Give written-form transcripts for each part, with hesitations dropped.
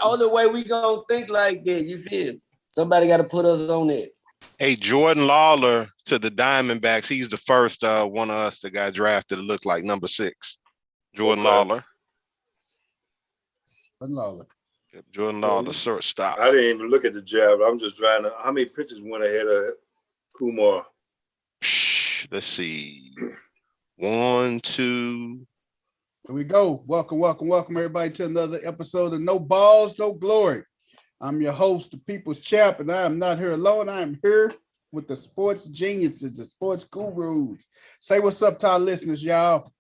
only way we gonna think like that. You feel? Somebody got to put us on it. Hey, Jordan Lawler to the Diamondbacks. He's the first one of us that got drafted to look like number 6. Jordan Lawler. Jordan Lawler, shortstop. I didn't even look at the jab. I'm just trying to. How many pitches went ahead of Kumar? Let's see. 1, 2. Here we go. Welcome, everybody, to another episode of No Balls, No Glory. I'm your host, the People's Champ, and I am not here alone. I am here with the sports geniuses, the sports gurus. Say what's up to our listeners, y'all.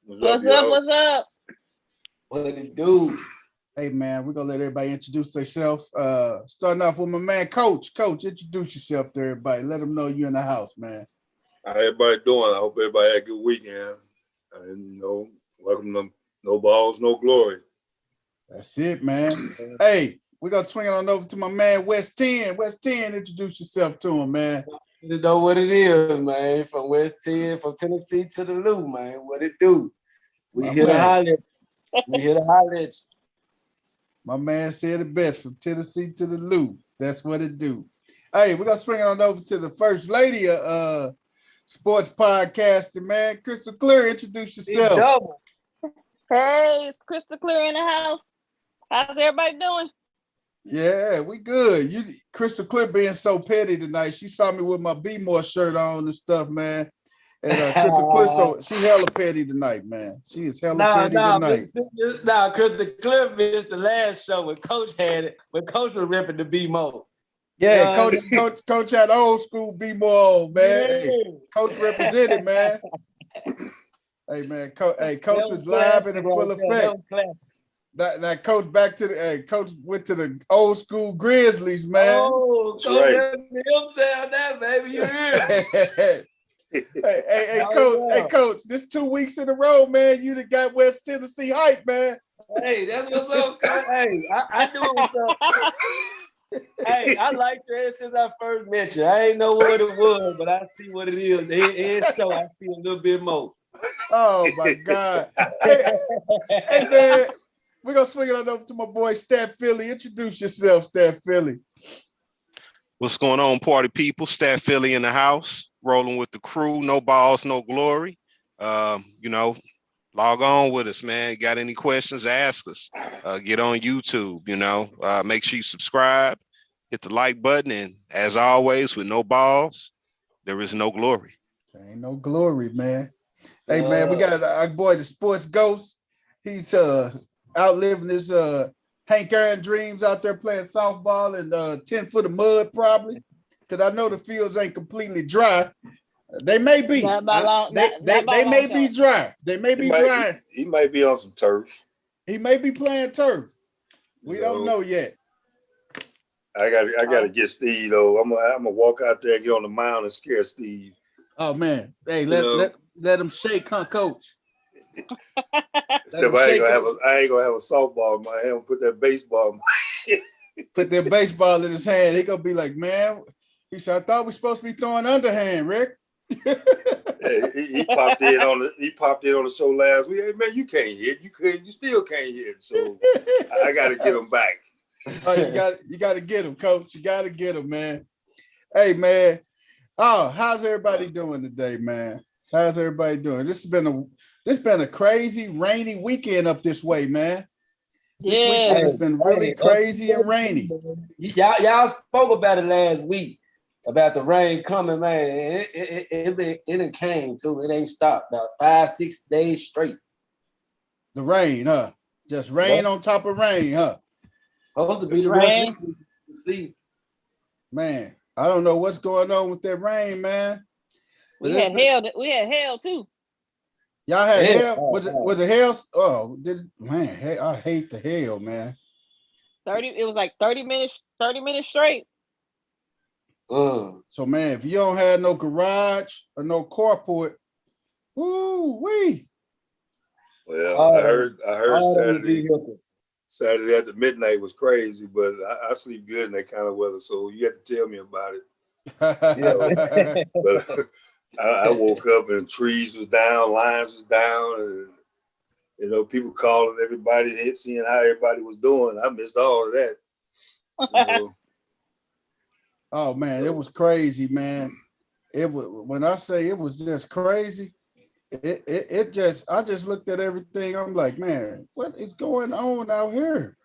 What's up? What it do? Hey, man, we're going to let everybody introduce themselves. Starting off with my man, Coach. Coach, introduce yourself to everybody. Let them know you're in the house, man. How everybody doing? I hope everybody had a good weekend. And, welcome to No Balls, No Glory. That's it, man. Hey, we're going to swing it on over to my man, West 10. West 10, introduce yourself to him, man. You know what it is, man. From West 10, from Tennessee to the Lou, man. What it do? We here to holler. We here to holler at you. My man said it best, from Tennessee to the Lou. That's what it do. Hey, we're going to swing it on over to the first lady of sports podcasting, man. Crystal Clear, introduce yourself. Hey, it's Crystal Clear in the house. How's everybody doing? Yeah, we good. Crystal Clear being so petty tonight. She saw me with my Be More shirt on and stuff, man. And Crystal Clear, so she hella petty tonight, man. She is hella petty tonight. Crystal Clear missed the last show when Coach had it, when Coach was ripping the Be More. Yeah, Coach had old school Be More on, man. Yeah. Hey, Coach represented, man. Hey, man, Coach was live and in full effect. That Coach back to the Coach went to the old school Grizzlies, man. Oh, Coach, right. Himself that, baby. You hear? Hey, Coach, this 2 weeks in a row, man. You done got West Tennessee hype, man. Hey, that's what's up, Coach. Hey, I knew what's up. Hey, I liked her since I first met you. I ain't know what it was, but I see what it is. Every show, I see a little bit more. Oh, my God. Hey, man, we're going to swing it on over to my boy, Stat Philly. Introduce yourself, Stat Philly. What's going on, party people? Stat Philly in the house, rolling with the crew. No balls, no glory. Log on with us, man. Got any questions, ask us. Get on YouTube, make sure you subscribe, hit the like button, and as always, with no balls, there is no glory. There ain't no glory, man. Hey, man, we got our boy, the sports ghost. He's outliving his Hank Aaron dreams out there playing softball in 10 foot of mud, probably, because I know the fields ain't completely dry. They may be. They may be dry. They may be dry. He might be on some turf. He may be playing turf. We don't know yet. I gotta get Steve though. I'm gonna walk out there and get on the mound and scare Steve. Oh man, hey, let him shake, huh, Coach? Except I ain't gonna have a softball in my hand. Put that baseball in my hand. Put that baseball in his hand. He gonna be like, man. He said, I thought we supposed to be throwing underhand, Rick. he popped in on the show last week. Hey, man, you can't hit. You still can't hit. So I got to get him back. Oh, you got to get him, Coach. You got to get him, man. Hey, man. Oh, how's everybody doing today, man? How's everybody doing? This has been a crazy rainy weekend up this way, man. This weekend has been really crazy and rainy. Y'all spoke about it last week. About the rain coming, man. It came too. It ain't stopped. About 5-6 days straight. The rain, huh? Just rain on top of rain, huh? Supposed to be the rain. See, man, I don't know what's going on with that rain, man. We had hail too. Y'all had hail? Was it hail? Oh, man, I hate the hail, man. It was like 30 minutes straight. So man, if you don't have no garage or no carport, woo-wee. Well, I heard Saturday after midnight was crazy, but I sleep good in that kind of weather, so you have to tell me about it. But I woke up and trees was down, lines was down, and You know, people calling everybody, seeing how everybody was doing. I missed all of that. You know? Oh man, it was crazy, man. It was when I say it was just crazy. It just I just looked at everything. I'm like, man, what is going on out here?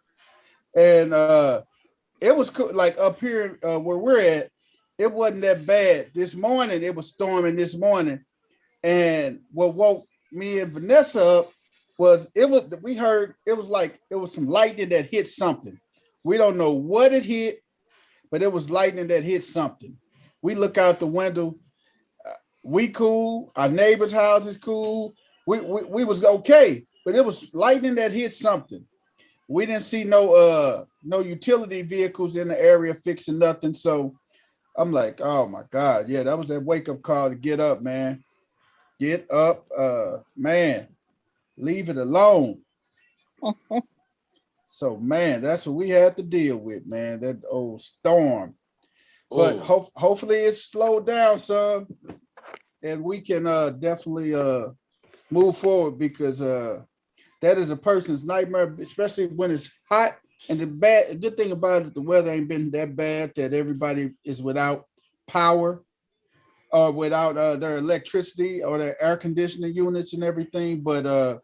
And it was like up here where we're at. It wasn't that bad. This morning it was storming. This morning, and what woke me and Vanessa up was we heard it was like it was some lightning that hit something. We don't know what it hit, but it was lightning that hit something. We look out the window. We cool. Our neighbor's house is cool. We was okay, but it was lightning that hit something. We didn't see no utility vehicles in the area fixing nothing. So I'm like, oh my God, yeah, that was that wake up call to get up, man. Get up, man. Leave it alone. So man, that's what we had to deal with, man. That old storm. But hopefully it's slowed down some, and we can definitely move forward because that is a person's nightmare, especially when it's hot. And the good thing about it, the weather ain't been that bad that everybody is without power or without their electricity or their air conditioning units and everything. But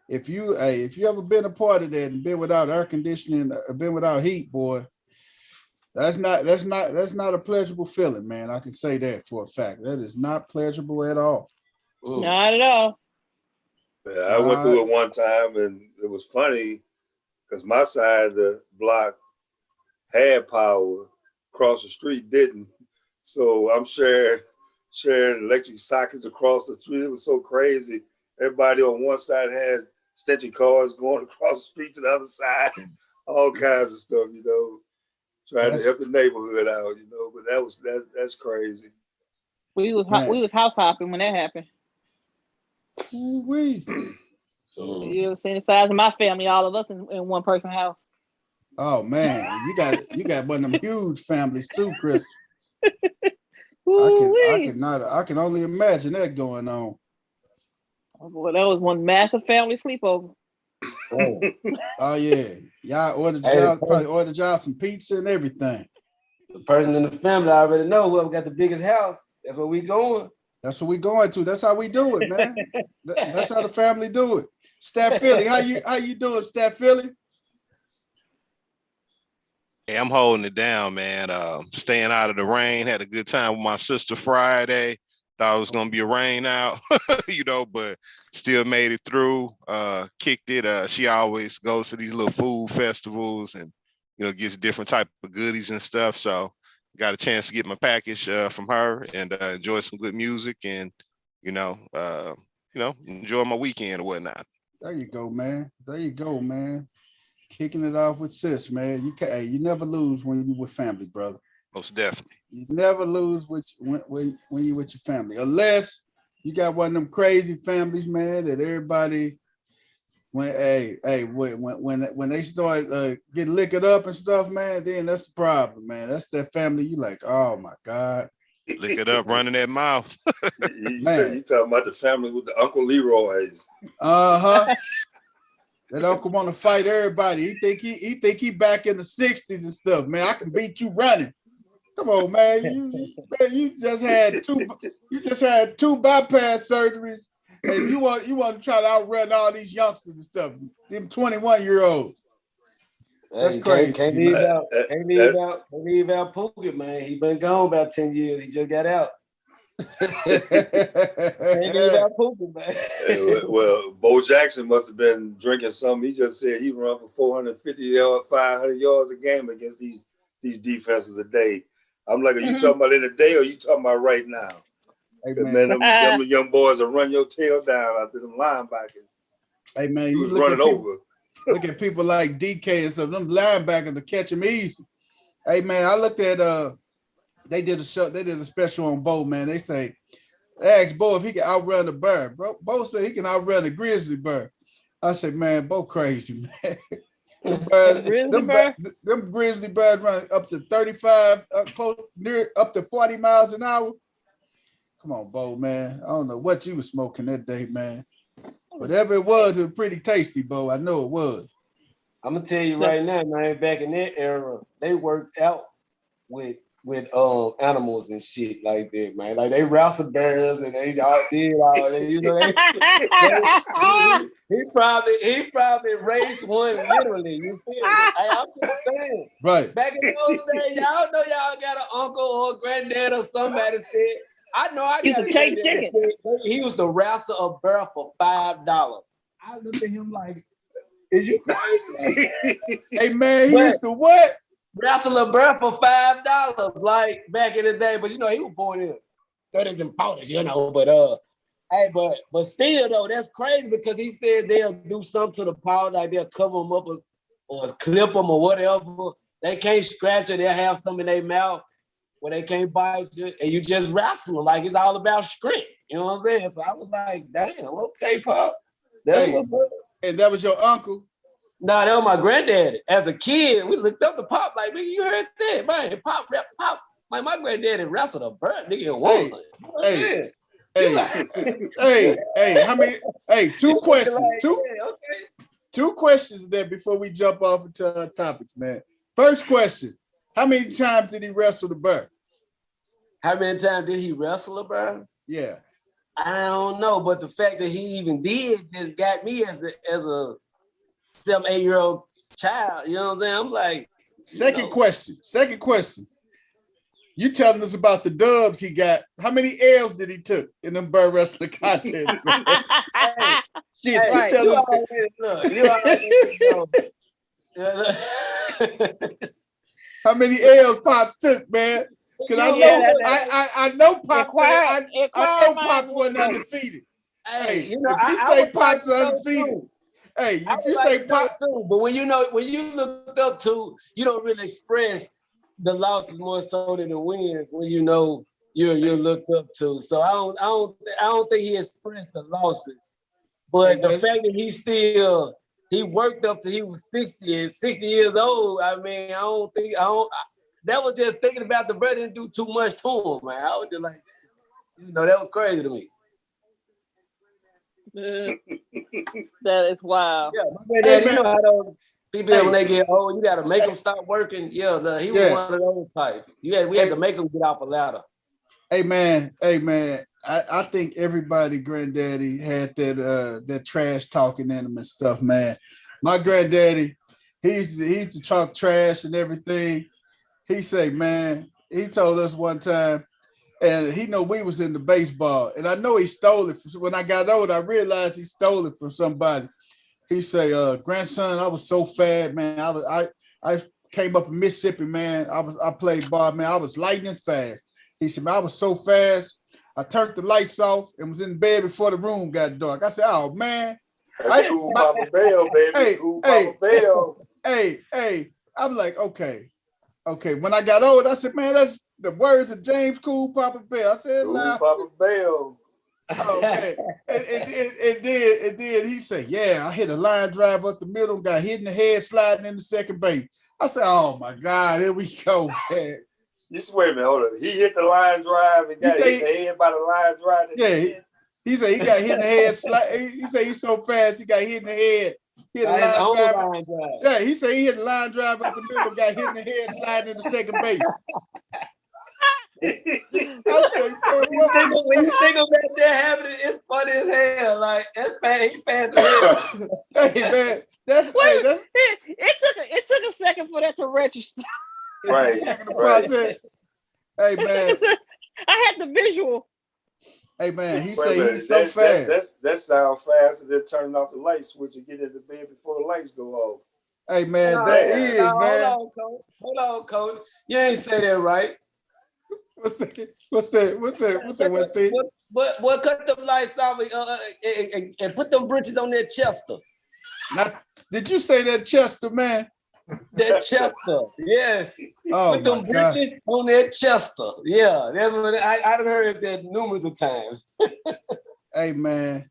if you ever been a part of that and been without air conditioning or been without heat, boy, that's not a pleasurable feeling, man. I can say that for a fact. That is not pleasurable at all. Not at all. Yeah, I went through it one time, and it was funny because my side of the block had power, across the street didn't. So I'm sharing electric sockets across the street. It was so crazy. Everybody on one side had extension cords going across the street to the other side, all kinds of stuff, you know, trying to help the neighborhood out, you know. But that's crazy. We was house hopping when that happened. Ooh-wee. So You see the size of my family, all of us in one person's house. Oh man, you got one of them huge families too, Chris. I can only imagine that going on. Oh boy, that was one massive family sleepover. Oh yeah, y'all probably ordered y'all some pizza and everything. The person in the family already know whoever got the biggest house. That's where we going. That's what we going to. That's how we do it, man. That's how the family do it. Stat Philly, how you doing, Stat Philly? Hey, I'm holding it down, man. Staying out of the rain. Had a good time with my sister Friday. Thought it was gonna be a rain out, you know, but still made it through. Kicked it. She always goes to these little food festivals and gets different type of goodies and stuff. So got a chance to get my package from her and enjoy some good music and enjoy my weekend or whatnot. There you go, man. Kicking it off with sis, man. You never lose when you with family, brother. Most definitely. You never lose when you with your family, unless you got one of them crazy families, man. That everybody when they start getting liquored up and stuff, man. Then that's the problem, man. That's that family. You like, oh my God. Lick it up, running that mouth. you talking about the family with the Uncle Leroy's. That uncle want to fight everybody. He think he back in the 60s and stuff, man. I can beat you running. Come on, man. You just had two bypass surgeries, and you want to try to outrun all these youngsters and stuff. Them 21-year-olds. That's crazy. Can't leave out Pookie, man. He been gone about 10 years. He just got out. Can't leave out Pookie, man. Well, Bo Jackson must have been drinking something. He just said he run for 450 yards, 500 yards a game against these defenses a day. I'm like, are you talking about in a day or are you talking about right now? Hey, man, them young boys will run your tail down after them linebackers. Hey, man, he was running over. Look at people like DK and stuff. Them linebackers to catch him easy. Hey, man, I looked at they did a special on Bo, man. They asked Bo if he can outrun the bird. Bo said he can outrun the grizzly bird. I said, man, Bo crazy, man. Them grizzly birds run up to 35, up to 40 miles an hour. Come on, Bo, man. I don't know what you was smoking that day, man. Whatever it was pretty tasty, Bo. I know it was. I'm gonna tell you right now, man. Back in that era, they worked out with animals and shit like that, man. Like they wrestled bears and they all did all that. You know, he probably raised one literally. You feel me? Hey, I'm just saying. Right. Back in those days, y'all know y'all got an uncle or a granddad or somebody said. I know I got a granddad that said he was to wrestle a bear for $5. I looked at him like, is you crazy? Hey man, he used to what? Wrestle a bear for $5, like back in the day. But you know, he was born in 30s and 40s, you know. But but still though, that's crazy because he said they'll do something to the paw, like they'll cover them up or clip them or whatever. They can't scratch it, they'll have something in their mouth where they can't bite you, and you just wrestle them. Like it's all about strength. You know what I'm saying? So I was like, damn, okay, Pop. And that was your uncle? No, that was my granddaddy. As a kid, we looked up to Pop like, nigga, you heard that, man. Pop. Like my granddaddy wrestled a bird, nigga, and won. Hey, how many? Hey, two questions. Two questions there before we jump off into our topics, man. First question: how many times did he wrestle the bird? How many times did he wrestle a bird? Yeah, I don't know, but the fact that he even did just got me as a 7-8-year-old child. You know what I'm saying? I'm like. Second question. You telling us about the dubs he got. How many L's did he took in them bird wrestling contests? Shit, right. You already know. How many L's Pops took, man? Because I know Pops. I know Pops wasn't undefeated. Hey, you know, if you say Pops was undefeated. Hey, if you say Pops, but when you look up to, you don't really express the losses more so than the wins when you know you're looked up to. So I don't think he expressed the losses. But the fact that he worked up to he was 60 years old. I mean, that was just thinking about the brother didn't do too much to him, man. I was just like, you know, that was crazy to me. That is wild. Yeah, my granddad, you know how those people when they get old, you got to make them stop working. Yeah, he was one of those types. We had to make him get off a ladder. Hey man, I think everybody granddaddy had that trash talking in him and stuff, man. My granddaddy, he used to talk trash and everything. He say, man, he told us one time, and he know we was into baseball, and I know he stole it. When I got old, I realized he stole it from somebody. He say, grandson, I was so fat, man. I came up in Mississippi, man. I played ball, man. I was lightning fast. He said, man, I was so fast. I turned the lights off and was in bed before the room got dark. I said, oh man. Cool Papa Bell, baby. Papa Bell. Hey. I'm like, okay. When I got old, I said, man, that's the words of James Cool Papa Bell. I said, nah. Papa Bell. Oh man. and then he said, yeah, I hit a line drive up the middle, got hit in the head sliding in the second base. I said, oh my God, here we go, man. You wait a minute, hold on. He hit the line drive and got hit in the head by the line drive. Yeah, he said he got hit in the head. He said he's so fast he got hit in the head. Hit a line drive. Yeah, he said he hit the line drive up the middle, got hit in the head, sliding in the second base. I said, when you think about that happening, it's funny as hell. Like that's fast. He fast as hell. Hey man, it took a second for that to register. Right. Process. Hey man, I had the visual. Hey man, he said he's so fast. That sounds faster than turning off the light switch and get into bed before the lights go off. Hey man, man. Hold on, coach. You ain't say that right. What's that? What cut them lights off and put them britches on that Chester. Now, did you say that Chester, man? That Chester, yes. Oh, put them britches on that Chester. Yeah, that's what I've heard that numerous of times. Hey man.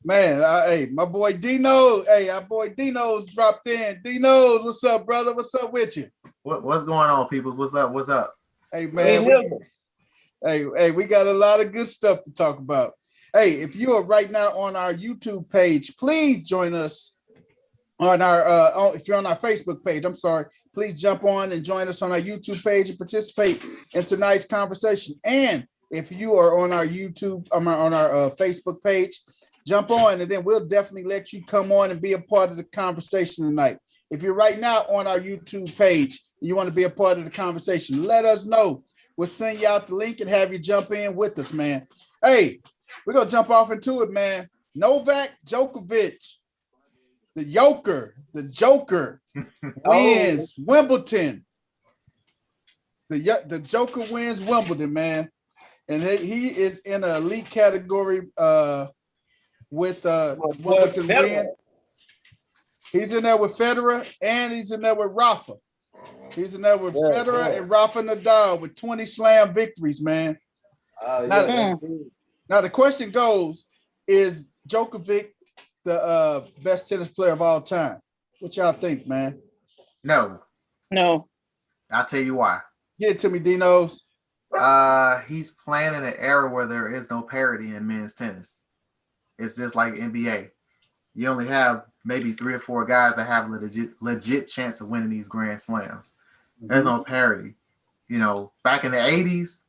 Hey, my boy Dino. Hey, our boy Dino's dropped in. Dino's, what's up, brother? What's up with you? What's going on, people? What's up? Hey man, we got a lot of good stuff to talk about. Hey, if you are right now on our YouTube page, please join us on our if you're on our Facebook page, I'm sorry, please jump on and join us on our YouTube page and participate in tonight's conversation. And if you are on our YouTube, on our Facebook page, jump on, and then we'll definitely let you come on and be a part of the conversation tonight. If you're right now on our YouTube page, you want to be a part of the conversation, let us know. We'll send you out the link and have you jump in with us, man. Hey, we're gonna jump off into it, man. Novak Djokovic, the Joker wins Wimbledon. The Joker wins Wimbledon, man, and he is in an elite category with Wimbledon win. He's in there with Federer, and he's in there with Rafa. He's in there with Federer and Rafa Nadal with 20 slam victories, man. Now the question goes, is Djokovic the best tennis player of all time? What y'all think, man? No. I'll tell you why. Get it to me, Dinos. He's playing in an era where there is no parity in men's tennis. It's just like NBA. You only have maybe 3 or 4 guys that have a legit chance of winning these Grand Slams. There's no parity. You know, back in the 80s,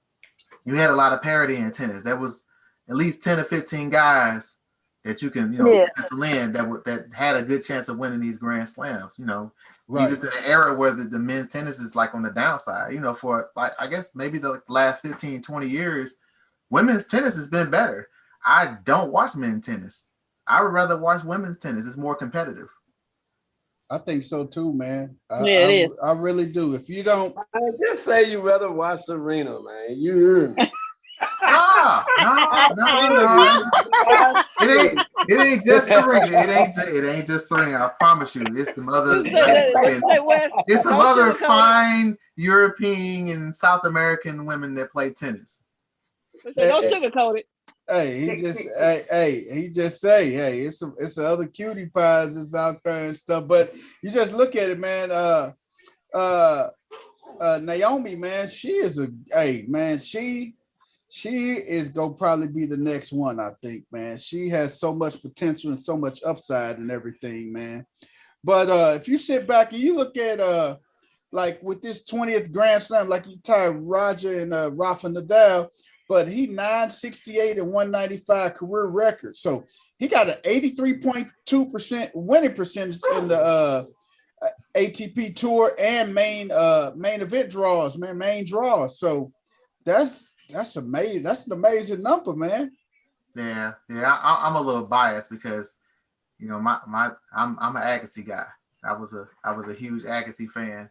you had a lot of parity in tennis. There was at least 10 or 15 guys that you can, pencil in that had a good chance of winning these Grand Slams. You know, he's just in an era where the men's tennis is like on the downside. You know, for like I guess maybe the last 15, 20 years, women's tennis has been better. I don't watch men's tennis. I would rather watch women's tennis. It's more competitive. I think so too, man. It is. I really do. If you don't, just say you rather watch Serena, man. You heard me. No. It ain't just Serena. It ain't just Serena. I promise you. It's some other. It's some other fine European and South American women that play tennis. Don't sugarcoat it. Hey, he just say, it's the other cutie pies that's out there and stuff. But you just look at it, man. Naomi, man, she is she is gonna probably be the next one, I think, man. She has so much potential and so much upside and everything, man. But if you sit back and you look at like with this 20th Grand Slam, like you tied Roger and Rafa Nadal, but he 968 and 195 career record. So he got an 83.2% winning percentage in the ATP Tour and main event draws, man, main draws. So that's amazing. That's an amazing number, man. Yeah. I'm a little biased because, you know, I'm an Agassi guy. I was a huge Agassi fan,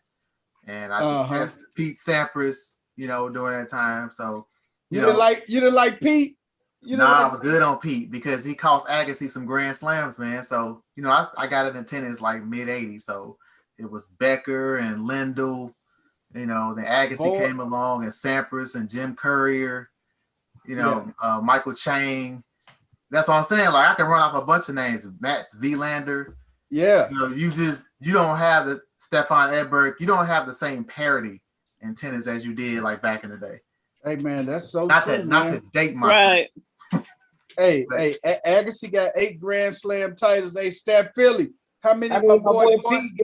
and I detested Pete Sampras, you know, during that time. So you didn't like Pete? I was good on Pete because he cost Agassi some Grand Slams, man. So, you know, I got it in tennis like mid-'80s. So it was Becker and Lendl, you know, then Agassi came along and Sampras and Jim Courier, you know, Michael Chang. That's what I'm saying. Like, I can run off a bunch of names. Mats Wilander. Yeah. You know, you don't have the Stefan Edberg. You don't have the same parity in tennis as you did like back in the day. Hey, man, that's so not true, not to date myself. Right. Hey, Agassi got 8 Grand Slam titles. They Stat Philly. How many my boy Pete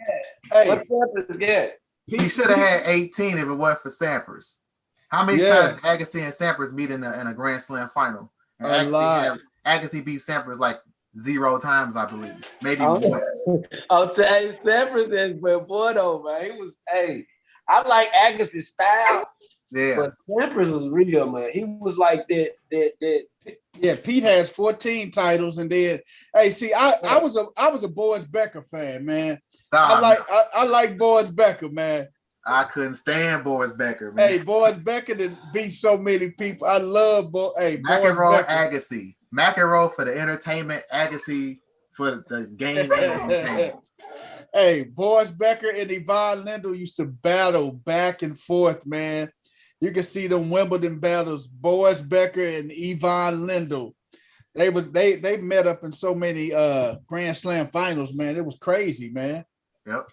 got? What Sampras get? He should have had 18 if it wasn't for Sampras. How many times did Agassi and Sampras meet in a Grand Slam final? And Agassi beat Sampras like 0 times, I believe. Maybe once. Sampras is boy though, man. He was I like Agassi's style. Yeah. But Sampras was real, man. He was like that. Yeah, Pete has 14 titles, and then I was a Boris Becker fan, man. I like Boris Becker, man. I couldn't stand Boris Becker, man. Hey, Boris Becker did beat so many people. I love Boris McEnroe, Becker. Agassi. McEnroe for the entertainment, Agassi for the game and entertainment. Hey, Boris Becker and Yvonne Lendl used to battle back and forth, man. You can see them Wimbledon battles, Boris Becker and Yvonne Lendl. They met up in so many Grand Slam finals, man. It was crazy, man. Yep.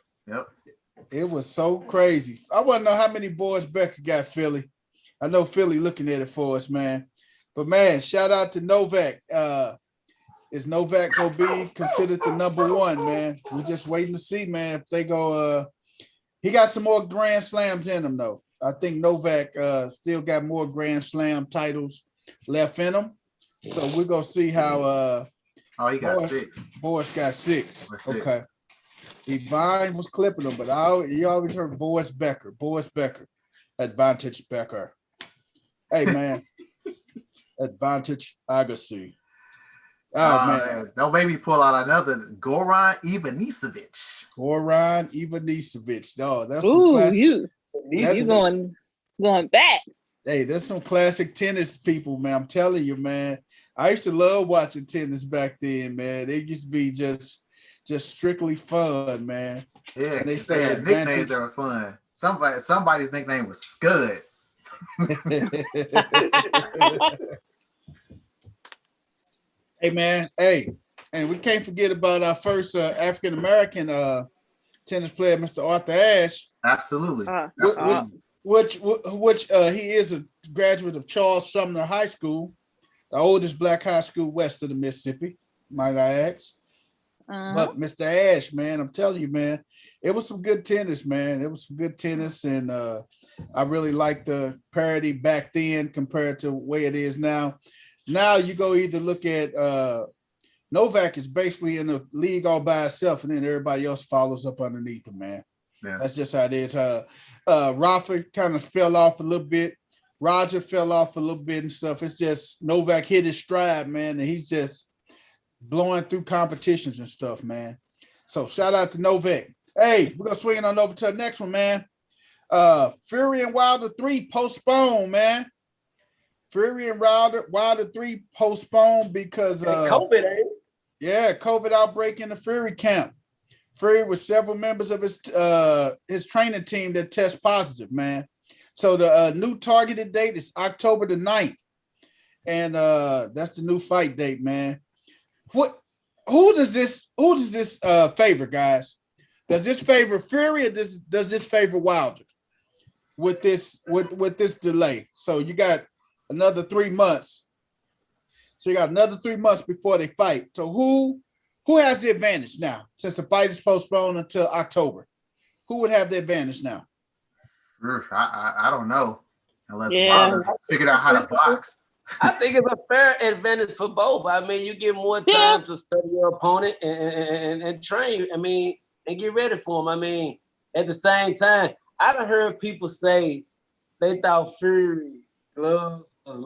It was so crazy. I want to know how many Boris Becker got Philly. I know Philly looking at it for us, man. But man, shout out to Novak. Is Novak gonna be considered the number one, man? We're just waiting to see, man. If they go, he got some more Grand Slams in him, though. I think Novak still got more Grand Slam titles left in him. So we're gonna see how. He got six. Boris got six. Six. Okay. Divine was clipping him, but you always heard Boris Becker. Advantage Becker. Hey man, Advantage Agassi. Oh man, don't make me pull out another Goran Ivanisevic. No, that's Ooh, some classic. You going back? Hey, there's some classic tennis people, man. I'm telling you, man. I used to love watching tennis back then, man. They used to be just strictly fun, man. Yeah, and they say nicknames that were fun. Somebody's nickname was Scud. Hey man, and we can't forget about our first African American tennis player, Mr. Arthur Ashe. Absolutely. Which he is a graduate of Charles Sumner High School, the oldest black high school west of the Mississippi, might I ask. But Mr. Ashe, man, I'm telling you, man, it was some good tennis, man. It was some good tennis, and I really like the parity back then compared to the way it is now. Now you go either look at Novak is basically in the league all by himself, and then everybody else follows up underneath him, man. Yeah. That's just how it is. Rafa kind of fell off a little bit. Roger fell off a little bit and stuff. It's just Novak hit his stride, man, and he's just blowing through competitions and stuff, man. So shout out to Novak. Hey, we're gonna swing it on over to the next one, man. Fury and Wilder 3 postponed, man. Fury and Wilder 3 postponed because COVID, ain't it? Yeah, COVID outbreak in the Fury camp. Fury with several members of his training team that test positive, man. So the new targeted date is October the 9th. And that's the new fight date, man. Who does this favor, guys? Does this favor Fury or does this favor Wilder with this delay? So you got another 3 months. So you got another 3 months before they fight. So who has the advantage now since the fight is postponed until October? Who would have the advantage now? I don't know unless Wilder figured out how to box. I think it's a fair advantage for both. I mean, you get more time to study your opponent and train. I mean, and get ready for him. I mean, at the same time, I done heard people say they thought Fury gloves was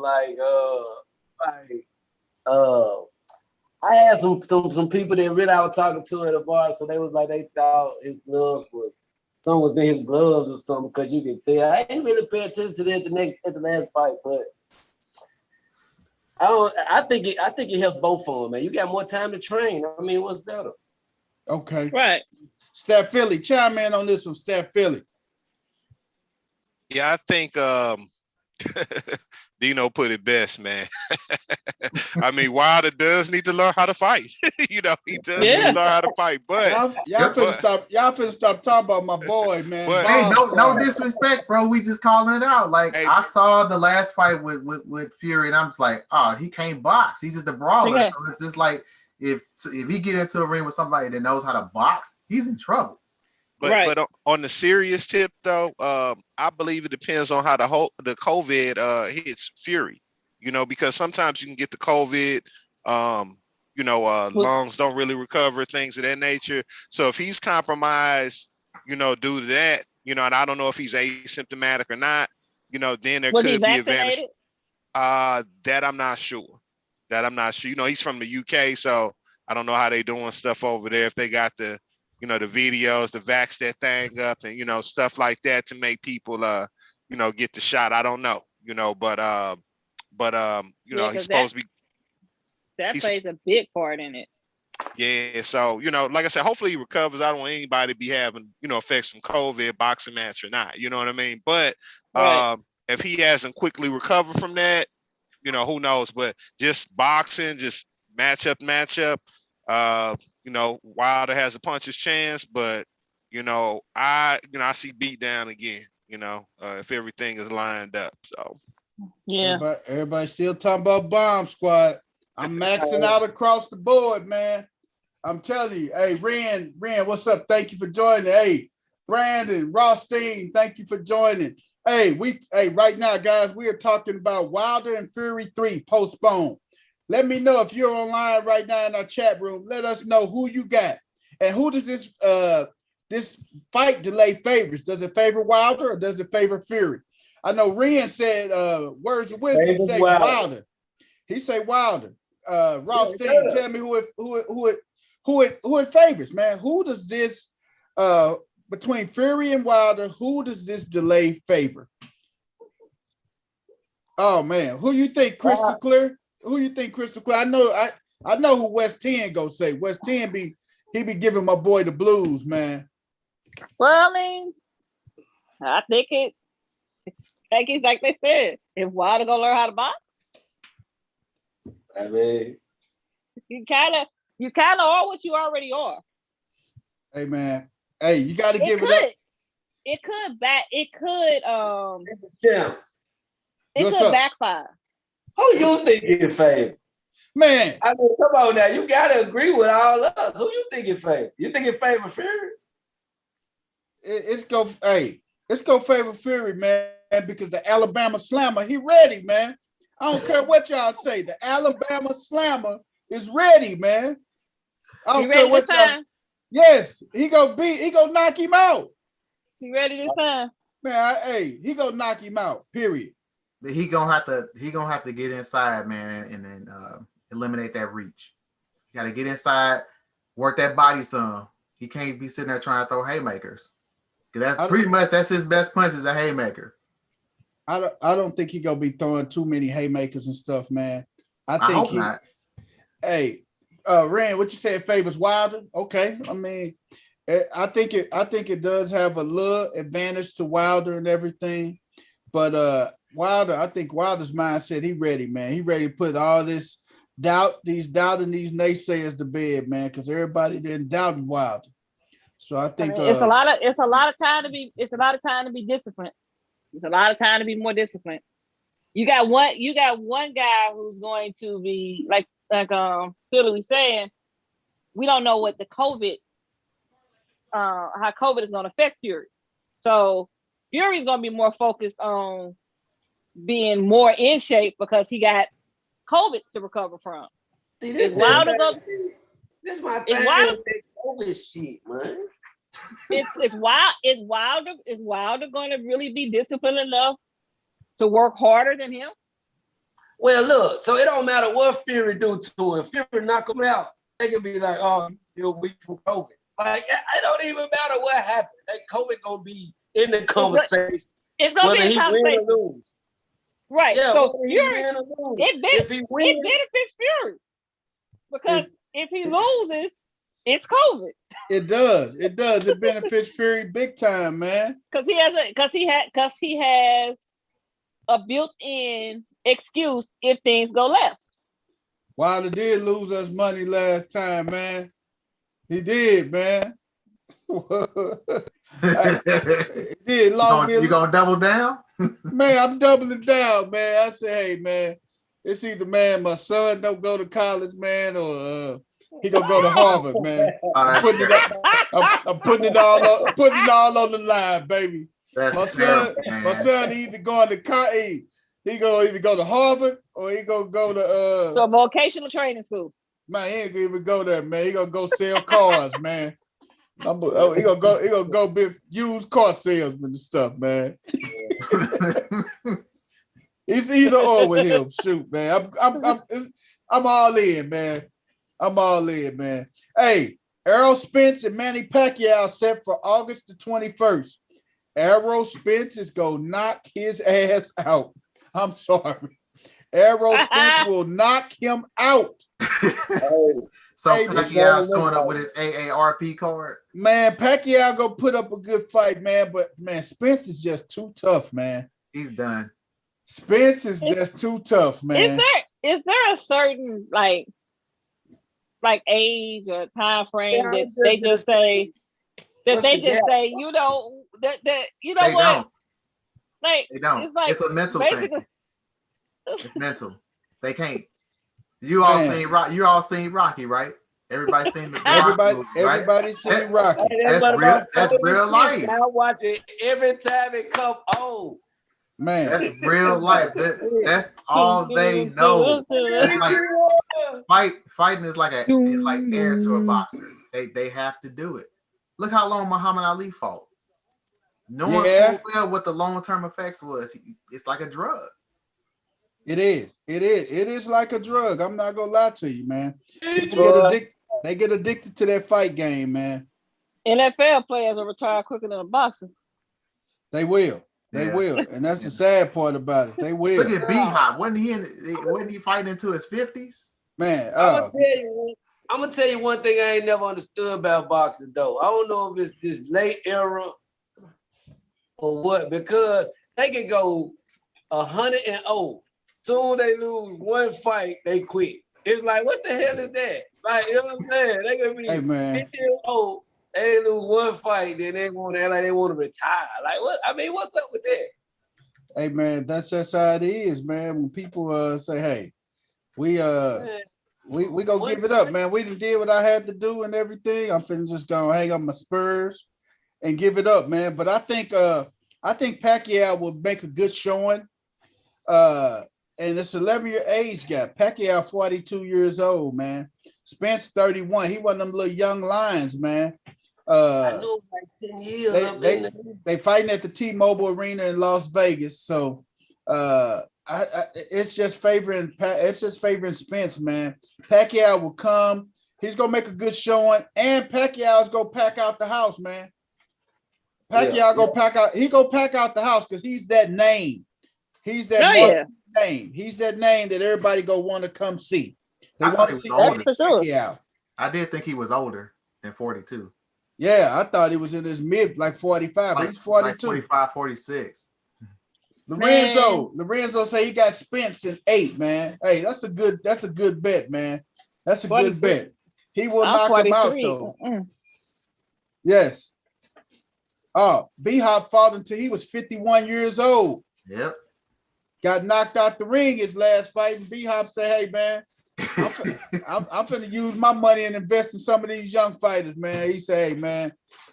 I had some people that really I was talking to at the bar, so they was like they thought his gloves was in his gloves or something because you can tell. I ain't really pay attention to that at the last fight, but I think it helps both of them, man. You got more time to train. I mean, what's better? Okay. Right. Steph Philly, chime in on this one, Steph Philly. Yeah, I think Dino put it best, man. I mean, Wilder does need to learn how to fight. He does need to learn how to fight. But y'all finna stop talking about my boy, man. But, hey, no disrespect, bro. We just calling it out. Like I saw the last fight with Fury, and I'm just like, oh, he can't box. He's just a brawler. Okay. So it's just like if he get into the ring with somebody that knows how to box, he's in trouble. But on the serious tip, though, I believe it depends on how the COVID hits Fury. You know, because sometimes you can get the COVID, lungs don't really recover, things of that nature. So if he's compromised, due to that, and I don't know if he's asymptomatic or not, then there could be advantage. That I'm not sure. He's from the UK, so I don't know how they doing stuff over there. If they got the videos, the vax that thing up and, stuff like that to make people, get the shot. I don't know, he's supposed to be. That plays a big part in it. Yeah. So, like I said, hopefully he recovers. I don't want anybody to be having, effects from COVID, boxing match or not, you know what I mean? But if he hasn't quickly recovered from that, who knows? But just boxing, just matchup. Wilder has a puncher's chance, but I see beat down again, if everything is lined up. So Yeah. Everybody still talking about Bomb Squad. I'm maxing out across the board, man. I'm telling you. Hey, Ren, what's up? Thank you for joining. Hey, Brandon, Rothstein, thank you for joining. Hey, right now, guys, we are talking about Wilder and Fury 3 postponed. Let me know if you're online right now in our chat room. Let us know who you got. And who does this fight delay favors? Does it favor Wilder or does it favor Fury? I know Ren said words of wisdom say Wilder. He say Wilder. Rothstein, tell me who it favors, man. Who does this between Fury and Wilder, who does this delay favor? Oh man, who you think crystal clear? Who you think crystal clear? I know who West 10 go say. West 10 be giving my boy the blues, man. Well, I mean, I think it's like they said. If Wilder gonna learn how to box, I mean, you kind of are what you already are. Hey man, hey, you got to give it up. It could backfire. Who you think in favor? Man, I mean, come on now. You got to agree with all of us. Who you think in favor? You think in favor of Fury? It's go favor Fury, man, because the Alabama Slammer, he ready, man. I don't care what y'all say. The Alabama Slammer is ready, man. I don't care what y'all. Yes, he gonna knock him out. He ready this time? Man, he gonna knock him out. Period. He gonna have to get inside, man, and then eliminate that reach. You gotta get inside, work that body some. He can't be sitting there trying to throw haymakers. Because that's his best punch is a haymaker. I don't think he gonna be throwing too many haymakers and stuff, man. I hope not. Hey, Rand, what you say it favors Wilder? Okay, I mean, I think it does have a little advantage to Wilder and everything, but Wilder, I think Wilder's mindset, he ready, man. He ready to put all this doubting these naysayers to bed, man, because everybody didn't doubt Wilder. So I think it's a lot of time to be disciplined. It's a lot of time to be more disciplined. You got one guy who's going to be like Philly was saying, we don't know what the COVID, how COVID is going to affect Fury. So Fury's going to be more focused on being more in shape because he got COVID to recover from. See, this is my thing with that COVID shit, man. Is Wilder going to really be disciplined enough to work harder than him? Well, look, so it don't matter what Fury do to him. Fury knock him out. They can be like, oh, you're weak from COVID. Like, it don't even matter what happened. That COVID gonna be in the conversation. It's gonna be a conversation. Right. Yeah, so Fury, it benefits Fury. Because if he loses, it's COVID. It does. It benefits Fury big time, man. Because he has a built-in excuse if things go left. Wilder did lose us money last time, man. He did, man. You gonna double down? Man, I'm doubling down, man. I say, hey, man, it's either, man, my son don't go to college, man, or he gonna go to Harvard, man. I'm putting it all on the line, baby. My son either going to college. He gonna either go to Harvard or he gonna go to so vocational training school. Man, he ain't gonna even go there, man. He gonna go sell cars, man. He gonna go be used car salesman and stuff, man. It's either or with him. Shoot, man. I'm all in, man. I'm all in, man. Hey, Errol Spence and Manny Pacquiao set for August the 21st. Errol Spence is gonna knock his ass out. I'm sorry. Errol Spence will knock him out. So Pacquiao's going up with his AARP card. Man, Pacquiao gonna put up a good fight, man. But man, Spence is just too tough, man. He's done. Spence is just too tough, man. Is there a certain like age or time frame that they just say you know what? Like they don't. It's like it's a mental thing. It's mental. They can't. You all seen Rocky, right? Everybody seen the Rocky movie, right? Everybody seen Rocky. That's real life. I watch it every time it come on. Man, that's real life. That's all they know. It's like fighting is like air to a boxer. They have to do it. Look how long Muhammad Ali fought. Knowing full well what the long-term effects was, it's like a drug. It is like a drug. I'm not gonna lie to you, man. People get addicted. They get addicted to that fight game, man. NFL players will retire quicker than a boxer. They will. They will. And that's the sad part about it. They will. Look at B-Hop. Wasn't he fighting into his 50s? Man, I'm gonna tell you one thing I ain't never understood about boxing though. I don't know if it's this late era or what, because they can go 100-0. Soon they lose one fight, they quit. It's like, what the hell is that? Like, you know what I'm saying? They gonna be 50-0, they lose one fight, then they want to like they want to retire. Like, what? I mean, what's up with that? Hey man, that's just how it is, man. When people say, "Hey, we gonna give it up, man. We did what I had to do and everything. I'm finna just gonna hang up my spurs and give it up, man." But I think Pacquiao will make a good showing. And it's 11-year age gap. Pacquiao 42 years old, man. Spence 31. He one of them little young lions, man. I know like 10 years. They fighting at the T-Mobile Arena in Las Vegas. So it's just favoring Spence, man. Pacquiao will come. He's gonna make a good showing, and Pacquiao's gonna pack out the house, man. Pacquiao go pack out. He go pack out the house because he's that name. He's that name. He's that name that everybody go want to come see. They want to see Pacquiao. I did think he was older than 42. Yeah, I thought he was in his mid, like 45, but he's 42. Like 45, 46. Lorenzo say he got Spence in 8, man. Hey, that's a good bet, man. That's a good bet. He will knock him out though. Yes. Oh, B-Hop fought until he was 51 years old. Yep. Got knocked out the ring his last fight, and B-Hop said, "Hey, man, I'm finna use my money and invest in some of these young fighters, man." He said, "Hey, man,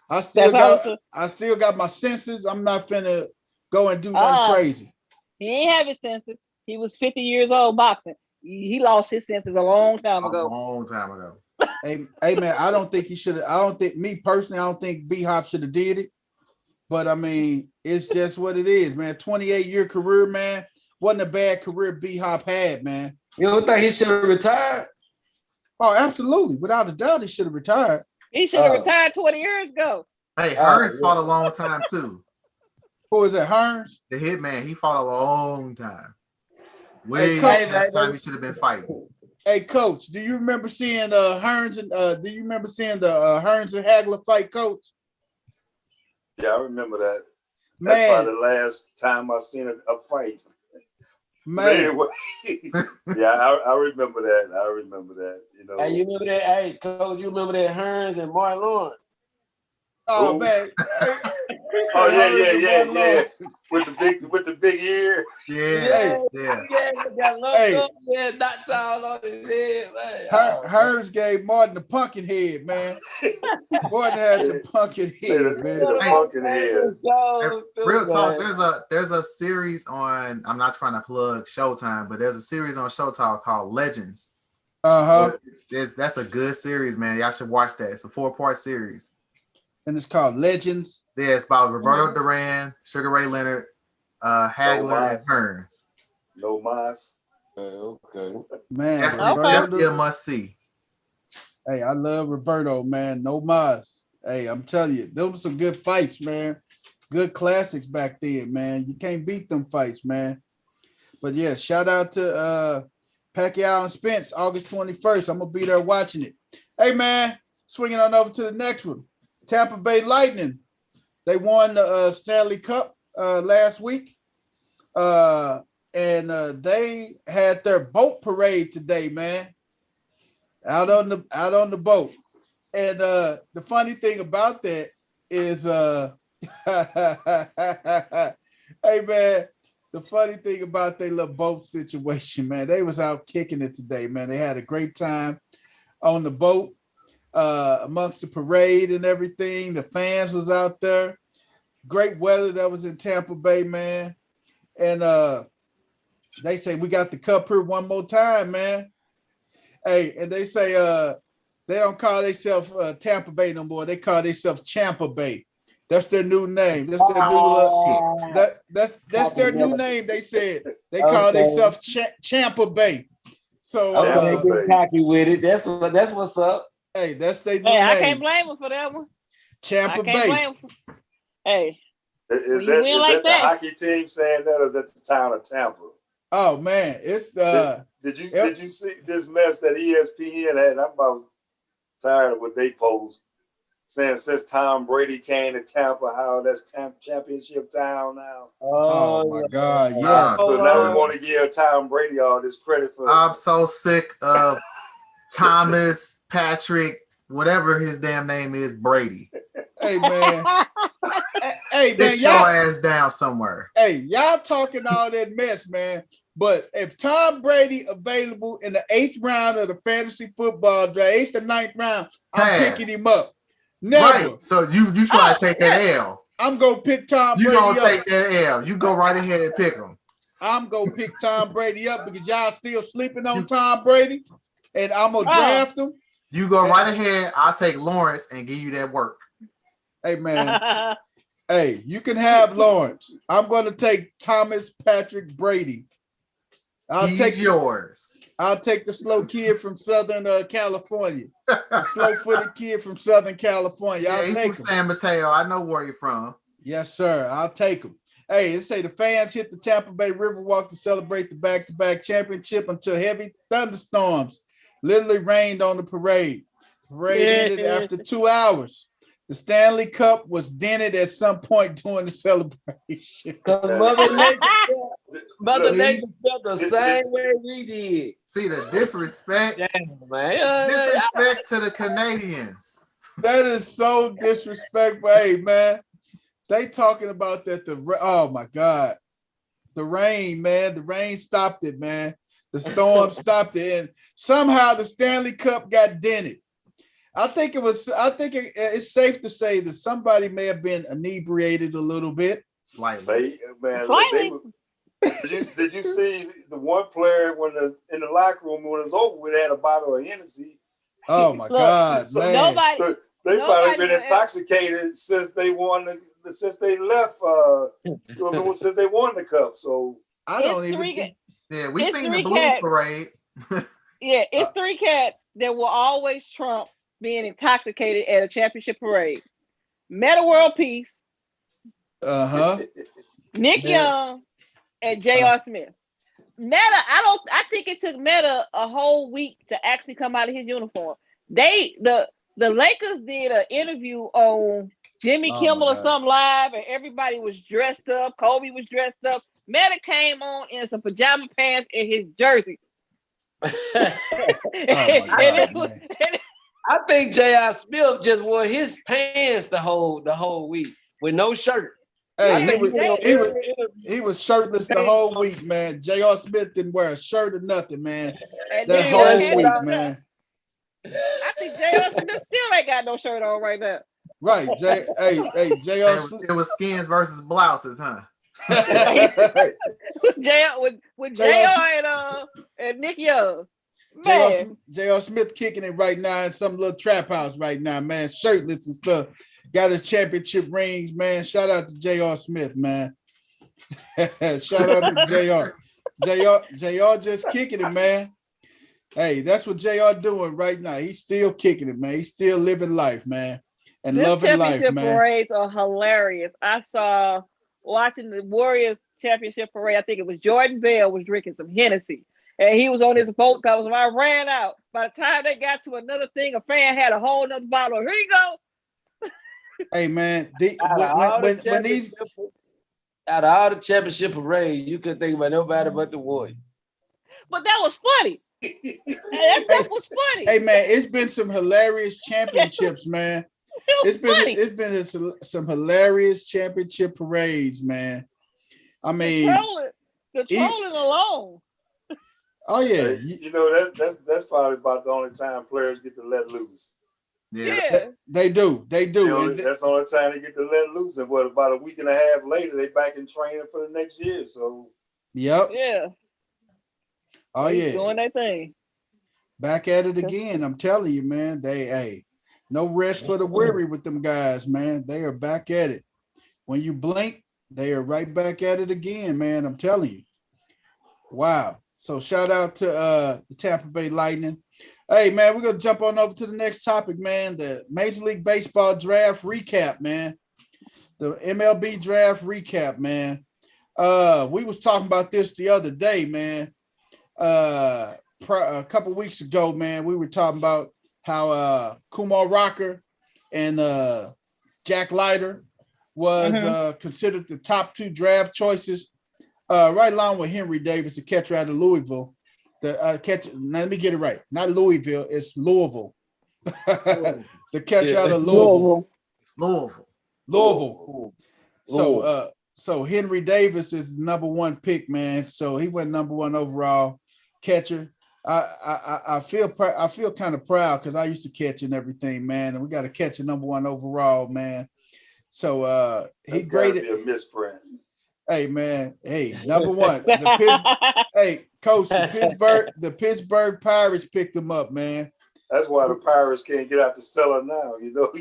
I still got my senses. I'm not finna go and do nothing crazy." He ain't have his senses. He was 50 years old boxing. He lost his senses a long time ago. Hey, man, I don't think he should have. I don't think B-Hop should have did it. But I mean, it's just what it is, man. 28-year career, man. Wasn't a bad career B-Hop had, man. You don't think he should have retired? Oh, absolutely. Without a doubt, he should have retired. He should have retired 20 years ago. Hey, Hearns fought a long time too. Who is that, Hearns? The Hitman. He fought a long time. Last time he should have been fighting. Hey, Coach, do you remember seeing Hearns and the Hearns and Hagler fight, Coach? Yeah, I remember that. That's probably the last time I seen a fight. Man. Anyway, yeah, I remember that. You know. Hey, you remember that? Hey, Coach, you remember that Hearns and Martin Lawrence? Oh, man. Yeah. With the big ear. Yeah. Got knots all on his head, man. Hearns gave Martin the pumpkin head, man. Martin had the pumpkin head, man. Real talk. There's a series on. I'm not trying to plug Showtime, but there's a series on Showtime called Legends. That's a good series, man. Y'all should watch that. It's a 4-part series. And it's called Legends. Yeah, it's about Roberto Duran, Sugar Ray Leonard, Hagler, and Hearns. No mas. Okay. Man, definitely a must see. Hey, I love Roberto, man. No mas. Hey, I'm telling you, those were some good fights, man. Good classics back then, man. You can't beat them fights, man. But yeah, shout out to Pacquiao and Spence, August 21st. I'm gonna be there watching it. Hey, man, swinging on over to the next one. Tampa Bay Lightning, they won the Stanley Cup last week, and they had their boat parade today, man, out on the boat. And the funny thing about that is, hey man, the the funny thing about their little boat situation, man, they was out kicking it today, man. They had a great time on the boat, amongst the parade and everything. The fans was out there. Great weather that was in Tampa Bay, man. And they say we got the cup here one more time, man. Hey, and they say they don't call themselves Tampa Bay no more. They call themselves Champa Bay. That's their new name. That's their new that's their new name. They said they call themselves Champa Bay. So they get cocky with it. That's what's up. Hey, that's their new Hey, name. I can't blame them for that one. Champa Bay. Blame them. Hey, is that like the hockey team saying that, or is that the town of Tampa? Oh man, it's Did you see this mess that ESPN had? I'm about tired of what they post, saying since Tom Brady came to Tampa, how that's championship town now. Oh my God, yeah. So now we want to give Tom Brady all this credit for. I'm so sick of Thomas, Patrick, whatever his damn name is, Brady. Hey man. Hey man, sit your ass down somewhere. Hey, y'all talking all that mess, man. But if Tom Brady available in the 8th round of the fantasy football draft, 8th or 9th round, I'm picking him up. Never. Right. So you try to take that L. I'm gonna pick Tom Brady. You gonna take that L. You go right ahead and pick him. I'm gonna pick Tom Brady up because y'all still sleeping on Tom Brady, and I'm gonna draft him. You go right ahead. I'll take Lawrence and give you that work. Hey man. Hey, you can have Lawrence. I'm gonna take Thomas Patrick Brady. I'll take yours. I'll take the slow kid from Southern California. The slow-footed kid from Southern California. I'll take him. San Mateo. I know where you're from. Yes, sir. I'll take him. Hey, let's say the fans hit the Tampa Bay Riverwalk to celebrate the back-to-back championship until heavy thunderstorms literally rained on the parade. The parade ended after 2 hours. The Stanley Cup was dented at some point during the celebration. Because Mother Nature felt the same way we did. See the disrespect. Damn, man. Disrespect to the Canadians. That is so disrespectful. Hey, man. They talking about that. Oh, my God. The rain, man. The rain stopped it, man. The storm stopped it. And somehow the Stanley Cup got dented. I think it's safe to say that somebody may have been inebriated a little bit. Slightly. Did you see the one player in the locker room when it was over with had a bottle of Hennessy? Oh my God, man! They probably been intoxicated since they won since they left. Since they won the cup. So I don't even. Yeah, we seen the Blues parade. Yeah, it's 3 cats that will always trump being intoxicated at a championship parade. Meta World Peace. Nick Young and J.R. Smith. Meta, I think it took Meta a whole week to actually come out of his uniform. The Lakers did an interview on Jimmy Kimmel or something live, and everybody was dressed up. Kobe was dressed up. Meta came on in some pajama pants and his jersey. I think J.R. Smith just wore his pants the whole week with no shirt. Hey, he was shirtless the whole week, man. J.R. Smith didn't wear a shirt or nothing, man. That whole week, man. I think J.R. Smith still ain't got no shirt on right now. Right, J.R. It was skins versus blouses, huh? with J.R. and Nick Young. J.R. Smith kicking it right now in some little trap house right now, man. Shirtless and stuff. Got his championship rings, man. Shout out to J.R. Smith, man. Shout out to J.R. J.R. just kicking it, man. Hey, that's what J.R. doing right now. He's still kicking it, man. He's still living life, man. And loving life, man. Championship parades are hilarious. I saw watching the Warriors championship parade. I think it was Jordan Bell was drinking some Hennessy. And he was on his boat because I ran out. By the time they got to another thing, a fan had a whole nother bottle. Here you go. Hey man, out of all the championship parades, you couldn't think about nobody but the Warriors. But that was funny. That was funny. Hey man, it's been some hilarious championships, man. It's been some hilarious championship parades, man. I mean, The trolling alone. Oh yeah, you know that's probably about the only time players get to let loose. Yeah. they do. That's the only time they get to let loose. And what about a week and a half later, they back in training for the next year. So yep. Yeah. Oh They yeah, doing their thing. back at it again. I'm telling you, man. No rest for the weary with them guys, man. They are back at it. When you blink, they are right back at it again, man. I'm telling you. Wow. So shout out to the Tampa Bay Lightning. Hey, man, we're going to jump on over to the next topic, man. The Major League Baseball Draft Recap, man. The MLB Draft Recap, man. We was talking about this the other day, man. A couple weeks ago, man, we were talking about how Kumar Rocker and Jack Leiter was considered the top 2 draft choices, right along with Henry Davis, the catcher out of Louisville. The catcher, now let me get it right. Not Louisville, it's Louisville. The catcher out of Louisville. So Henry Davis is the number 1 pick, man. So he went number 1 overall catcher. I feel kind of proud because I used to catch and everything, man. And we got a catcher number 1 overall, man. So he graded be a misprint. Hey man, hey, number 1. Hey, coach, the Pittsburgh Pirates picked him up, man. That's why the Pirates can't get out the cellar now, you know.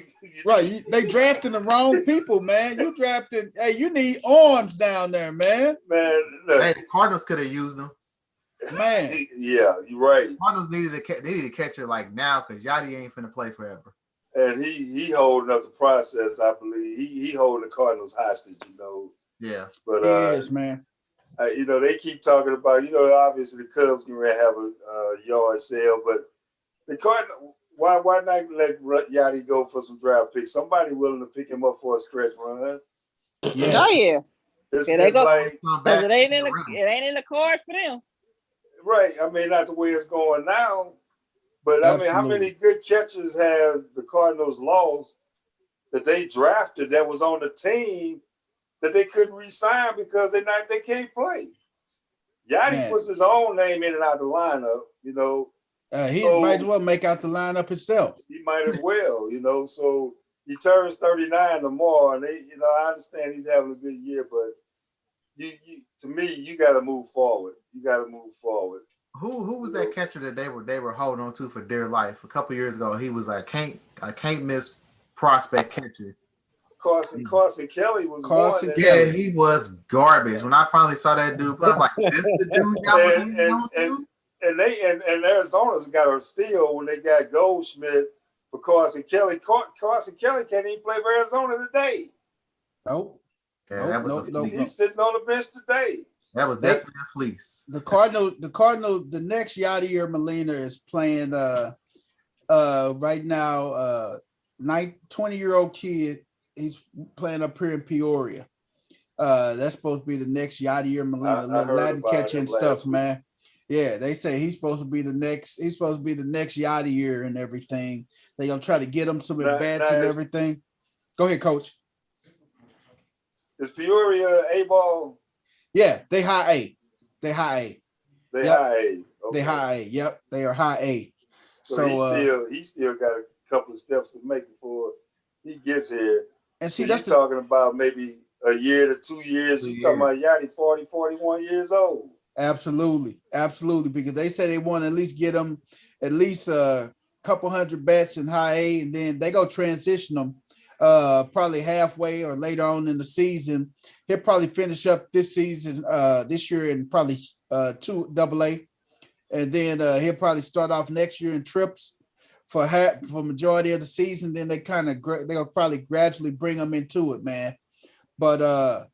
Right, they drafting the wrong people, man. You need arms down there, man. Man, look. Hey, the Cardinals could have used them. Man. Yeah, you're right. Cardinals needed to catch it like now because Yachty ain't finna play forever. And he holding up the process, I believe. He holding the Cardinals hostage, you know. Yeah. But yes, man. You know, they keep talking about, you know, obviously the Cubs can have a yard sale, but the Cardinals, why not let Yachty go for some draft picks? Somebody willing to pick him up for a stretch run. Yes. Oh yeah. It's like because it ain't in the cards for them. Right. I mean, not the way it's going now. But I mean, how many good catchers has the Cardinals lost that they drafted that was on the team that they couldn't re-sign because they can't play? Yachty puts his own name in and out the lineup, you know. He might as well make out the lineup himself. He might as well, you know. So he turns 39 tomorrow, and I understand he's having a good year, but to me, you got to move forward. You got to move forward. Who was that catcher that they were holding on to for dear life? A couple years ago, he was like, I can't miss prospect catcher. Carson Kelly was one. Yeah, he was garbage. When I finally saw that dude, I'm like, this the dude y'all was holding on to? And Arizona's got a steal when they got Goldschmidt for Carson Kelly. Carson Kelly can't even play for Arizona today. Nope. Yeah, that was he's sitting on the bench today. That was definitely a fleece. The Cardinal, the next Yadier Molina is playing right now, 20-year-old kid. He's playing up here in Peoria. That's supposed to be the next Yadier Molina, Latin catcher and stuff, man. Yeah, they say he's supposed to be the next Yadier and everything. They're gonna try to get him some advance and everything. Go ahead, coach. Is Peoria A-ball? Yeah, they high A. They high A. They high A. Okay. They high A. Yep, they are high A. So he still got a couple of steps to make before he gets here. And see, that's talking about maybe a year to 2 years. You're talking about Yachty 40, 41 years old. Absolutely, because they say they want to at least get them at least a couple hundred bats in high A, and then they go transition them probably halfway or later on in the season. He'll probably finish up this season, this year, in probably 2 AA, and then he'll probably start off next year in trips for majority of the season. Then they'll probably gradually bring him into it, man. But I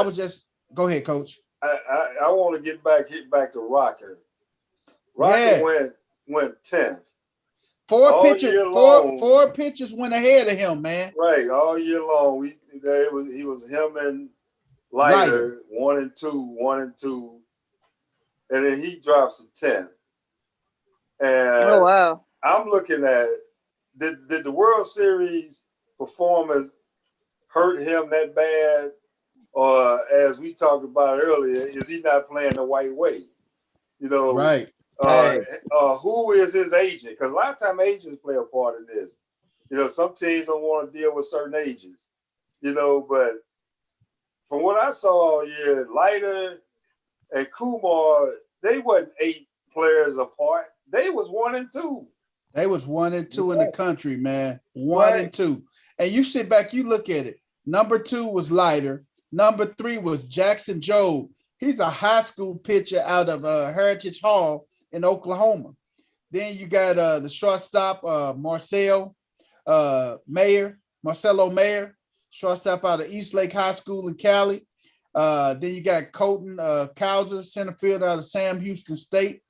was just go ahead, coach. I want to get back to Rocker. Rocker went 10th. Four pitchers went ahead of him, man. Right, all year long. He was him and Leiter, 1 and 2, and then he drops to 10th. And oh wow! I'm looking at did the World Series performance hurt him that bad? or as we talked about earlier, is he not playing the white way? You know, right. Who is his agent? Because a lot of times agents play a part in this. You know, some teams don't want to deal with certain agents. You know, but from what I saw all year, Leiter and Kumar, they wasn't 8 players apart. They was 1 and 2. They was 1 and 2 in the country, man. 1 and 2. And you sit back, you look at it. Number 2 was Leiter. Number 3 was Jackson Jobe. He's a high school pitcher out of Heritage Hall in Oklahoma. Then you got the shortstop, Marcelo Mayer, shortstop out of East Lake High School in Cali. Then you got Colton Cowser, center fielder out of Sam Houston State.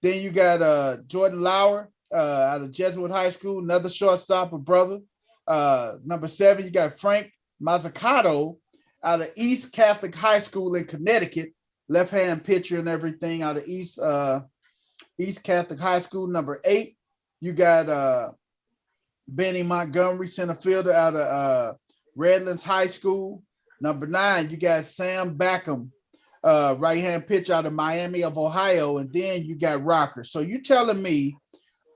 Then you got Jordan Lauer out of Jesuit High School, another shortstop, a brother. Number 7, you got Frank Mazzucato out of East Catholic High School in Connecticut, left-hand pitcher and everything out of East Catholic High School. Number 8, you got Benny Montgomery, center fielder out of Redlands High School. Number 9, you got Sam Backham, right-hand pitcher out of Miami of Ohio, and then you got Rocker. So you telling me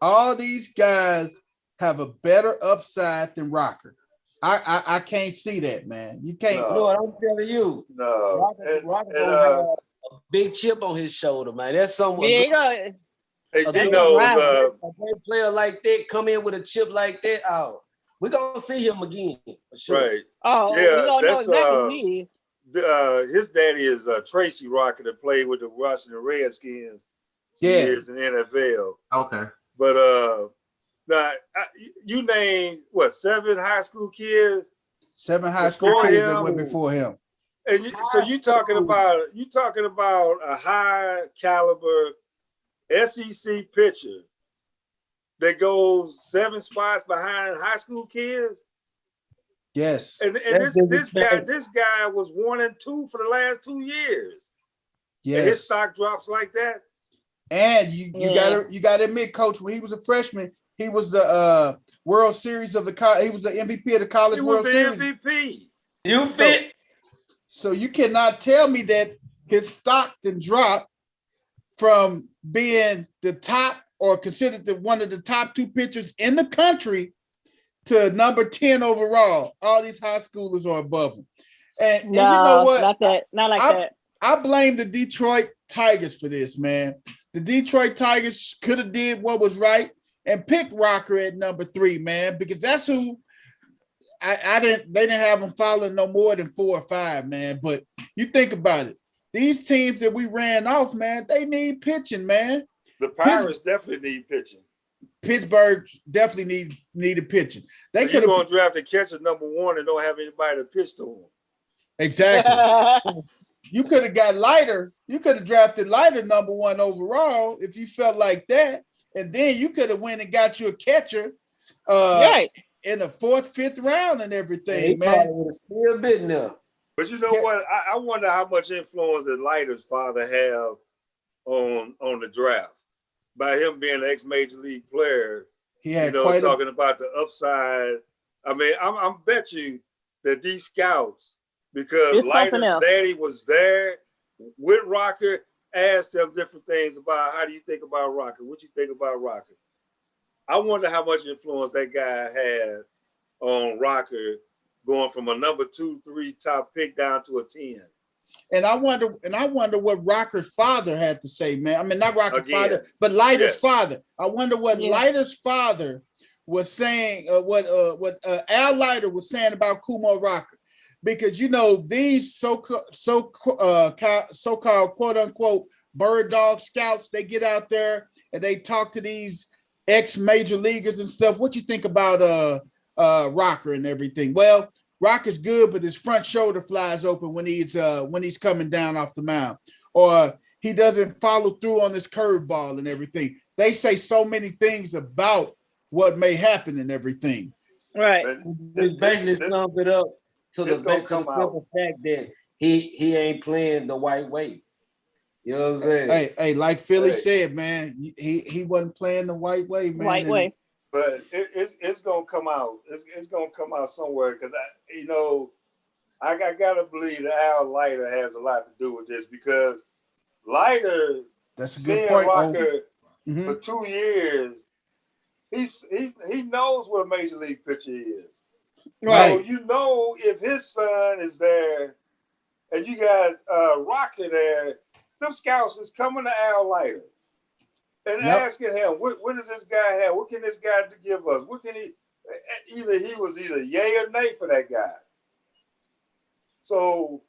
all these guys have a better upside than Rocker? I can't see that, man. You can't. No, what I'm telling you. No. Rocker gonna have a big chip on his shoulder, man. That's someone. Yeah, Hey, a great player like that come in with a chip like that. Oh, we're gonna see him again for sure. Right. Oh, Yeah, we don't know that's, exactly who he is. His daddy is Tracy Rocker that played with the Washington Redskins years in the NFL. Okay. But now you named what 7 high school kids? 7 high school kids that went before him. And so you talking about a high caliber SEC pitcher that goes 7 spots behind high school kids? Yes. And this guy was 1 and 2 for the last 2 years. Yes. And his stock drops like that. And you gotta admit, Coach, when he was a freshman, he was the World Series of he was the MVP of the College World Series. He was the MVP. You fit. So you cannot tell me that his stock didn't drop from being the top or considered one of the top 2 pitchers in the country to number 10 overall. All these high schoolers are above him. And you know what? Not like that. I blame the Detroit Tigers for this, man. The Detroit Tigers could have did what was right and picked Rocker at number 3, man, because that's who they didn't have him following no more than 4 or 5, man. But you think about it. These teams that we ran off, man, they need pitching, man. The Pirates definitely need pitching. Pittsburgh definitely needed pitching. They could have going to draft a catcher number 1 and don't have anybody to pitch to him. Exactly. You could have got Leiter. You could have drafted Leiter number 1 overall if you felt like that. And then you could have went and got you a catcher right in the 4th, 5th round and everything, He man. would have still been there. But you know what? I wonder how much influence did Leiter's father have on the draft. By him being an ex-major league player, He had talking about the upside. I mean, I'm bet you that these scouts, because Leiter's daddy was there with Rocker, asked him different things about how do you think about Rocker? What you think about Rocker? I wonder how much influence that guy had on Rocker going from a number 2, 3 top pick down to a 10. And I wonder what Rocker's father had to say, man. I mean, not Rocker's father, but Leiter's father. I wonder what Leiter's father was saying, what Al Leiter was saying about Kumar Rocker. Because, these so-called quote unquote bird dog scouts, they get out there and they talk to these ex-major leaguers and stuff. What you think about Rocker and everything? Well, Rocker's good, but his front shoulder flies open when he's coming down off the mound, or he doesn't follow through on his curveball and everything. They say so many things about what may happen and everything. Right. This basically sums it up to the simple fact that he ain't playing the white way. You know what I'm saying? Hey, like Philly said, man, he wasn't playing the white way, man. White way. But it's gonna come out. It's gonna come out somewhere because I gotta believe that Al Leiter has a lot to do with this because Leiter, that's a good seeing point. Rocker Mm-hmm. for 2 years, he knows what a major league pitcher is. Right. So you know if his son is there and you got Rocker there, them scouts is coming to Al Leiter and asking him, what does this guy have? What can this guy give us? What can he? He was either yay or nay for that guy. So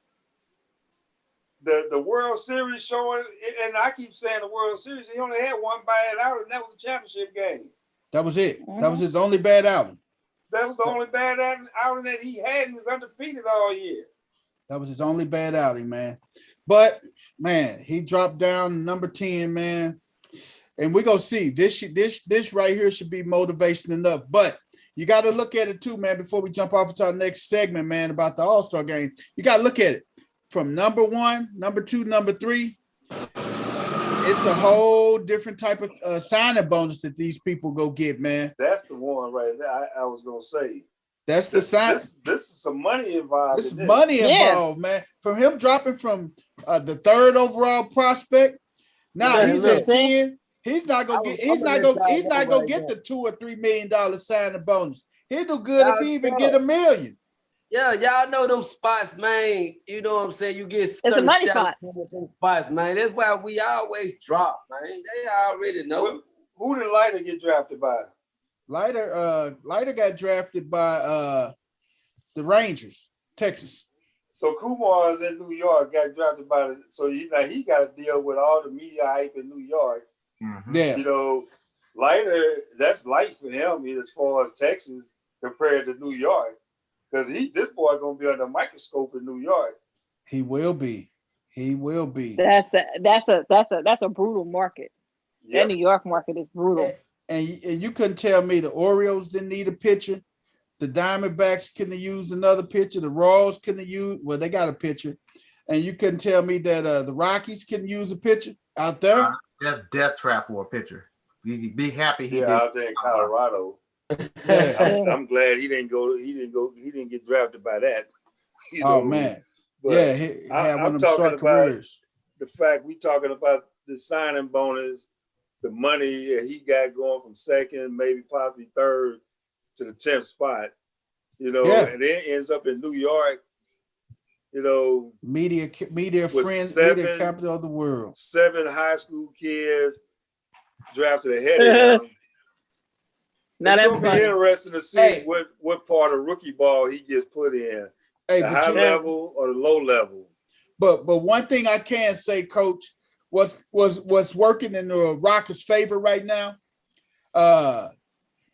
the World Series showing, and I keep saying the World Series, he only had one bad out, and that was a championship game. That was it. That was his only bad outing. That was the only bad outing that he had. He was undefeated all year. That was his only bad outing, man. But man, he dropped down number 10, man. And we're gonna see this right here should be motivation enough. But you got to look at it too, man, before we jump off into our next segment, man, about the All-Star game. You got to look at it from number 1, number 2, number 3. It's a whole different type of signing bonus that these people go get, man. That's the one right there. I was gonna say. That's the sign. This is some money involved. This money involved, man. From him dropping from the 3rd overall prospect, now he's at 10. He's not gonna get. He's not gonna get the $2 or $3 million signing bonus. He'll do good if he even get $1 million. Yeah, y'all know them spots, man. You know what I'm saying? You get it's a money spot. Them spots, man. That's why we always drop, man. They already know. Who did Leiter get drafted by? Leiter got drafted by the Rangers, Texas. So Kumar is in New York, got drafted by so he got to deal with all the media hype in New York. Mm-hmm. Yeah, you know, Leiter, that's light for him as far as Texas compared to New York, because this boy gonna be under a microscope in New York. He will be. He will be. That's a brutal market. Yep. That New York market is brutal. And you couldn't tell me the Orioles didn't need a pitcher. The Diamondbacks couldn't use another pitcher. The Royals couldn't use, well, they got a pitcher. And you couldn't tell me that the Rockies couldn't use a pitcher out there. That's death trap for a pitcher. You be happy he did out there in Colorado. Yeah. I'm glad he didn't get drafted by that. You know? Man. But yeah, he had one of them short careers. The fact we talking about the signing bonus, the money that he got going from 2nd, maybe possibly 3rd to the 10th spot, you know, and then ends up in New York, you know, media friends, media capital of the world. 7 high school kids drafted ahead of him. Now it's going to be interesting to see what part of rookie ball he gets put in, the high level or the low level. But one thing I can say, Coach, what's working in the Rockets' favor right now.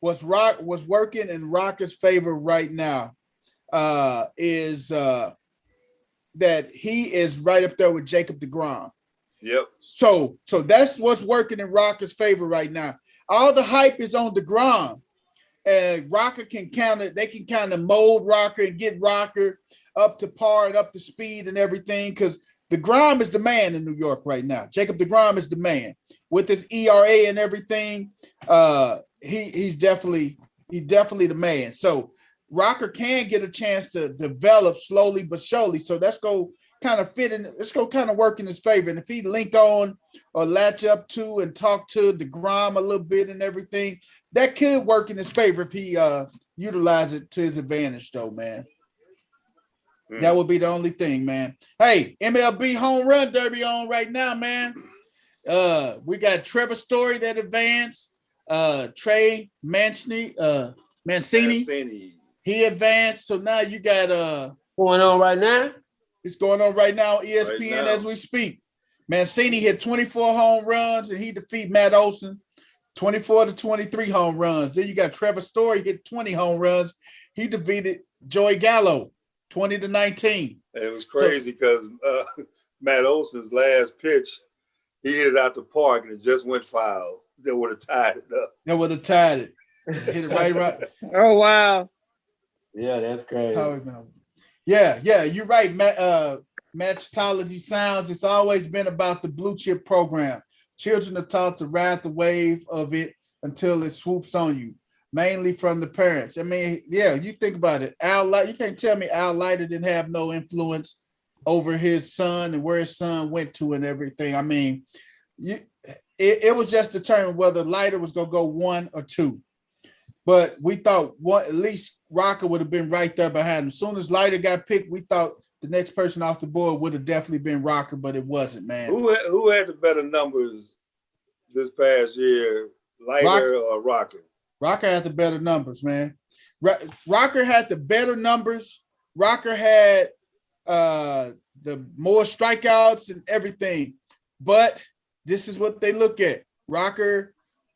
What's working in Rockets' favor right now is that he is right up there with Jacob deGrom. Yep. So that's what's working in Rockets' favor right now. All the hype is on deGrom, and Rocker can kind of mold Rocker and get Rocker up to par and up to speed and everything, because deGrom is the man in New York right now. Jacob deGrom is the man with his ERA and everything. He's definitely the man. So Rocker can get a chance to develop slowly but surely. So that's go kind of fit in. Let's go kind of work in his favor. And if he link on or latch up to and talk to deGrom a little bit and everything, that could work in his favor if he utilize it to his advantage, though, man. That would be the only thing, man. Hey, MLB Home Run Derby on right now, man. We got Trevor Story that advanced. Trey Mancini. He advanced. So now you got going on right now. It's going on right now on ESPN as we speak. Mancini hit 24 home runs and he defeat Matt Olson 24 to 23 home runs. Then you got Trevor Story hit 20 home runs. He defeated Joey Gallo 20 to 19. And it was crazy because Matt Olson's last pitch, he hit it out the park and it just went foul. They would have tied it up. They would have tied it. Hit it right. Oh, wow. Yeah, that's crazy. Yeah, you're right, Matchology Sounds. It's always been about the blue chip program. Children are taught to ride the wave of it until it swoops on you. mainly from the parents. I mean, yeah, you think about it. You can't tell me Al Leiter didn't have no influence over his son and where his son went to and everything. I mean, it was just determined whether Leiter was going to go 1 or 2. But we thought at least Rocker would have been right there behind him. As soon as Leiter got picked, we thought the next person off the board would have definitely been Rocker, but it wasn't, man. Who had the better numbers this past year, Leiter or Rocker? Rocker had the better numbers, man. Rocker had the better numbers. Rocker had the more strikeouts and everything. But this is what they look at. Rocker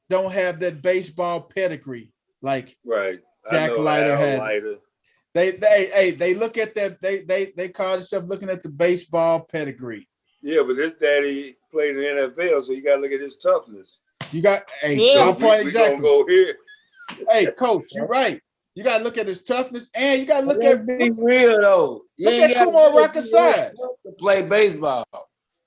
don't have that baseball pedigree like Jack Leiter had. They look at that. They call themselves looking at the baseball pedigree. Yeah, but his daddy played in the NFL, so you got to look at his toughness. You got my point exactly. Go here. Hey, coach, you're right. You got to look at his toughness, and you got to look at real though. Look at Kumar Rocker's size to play baseball.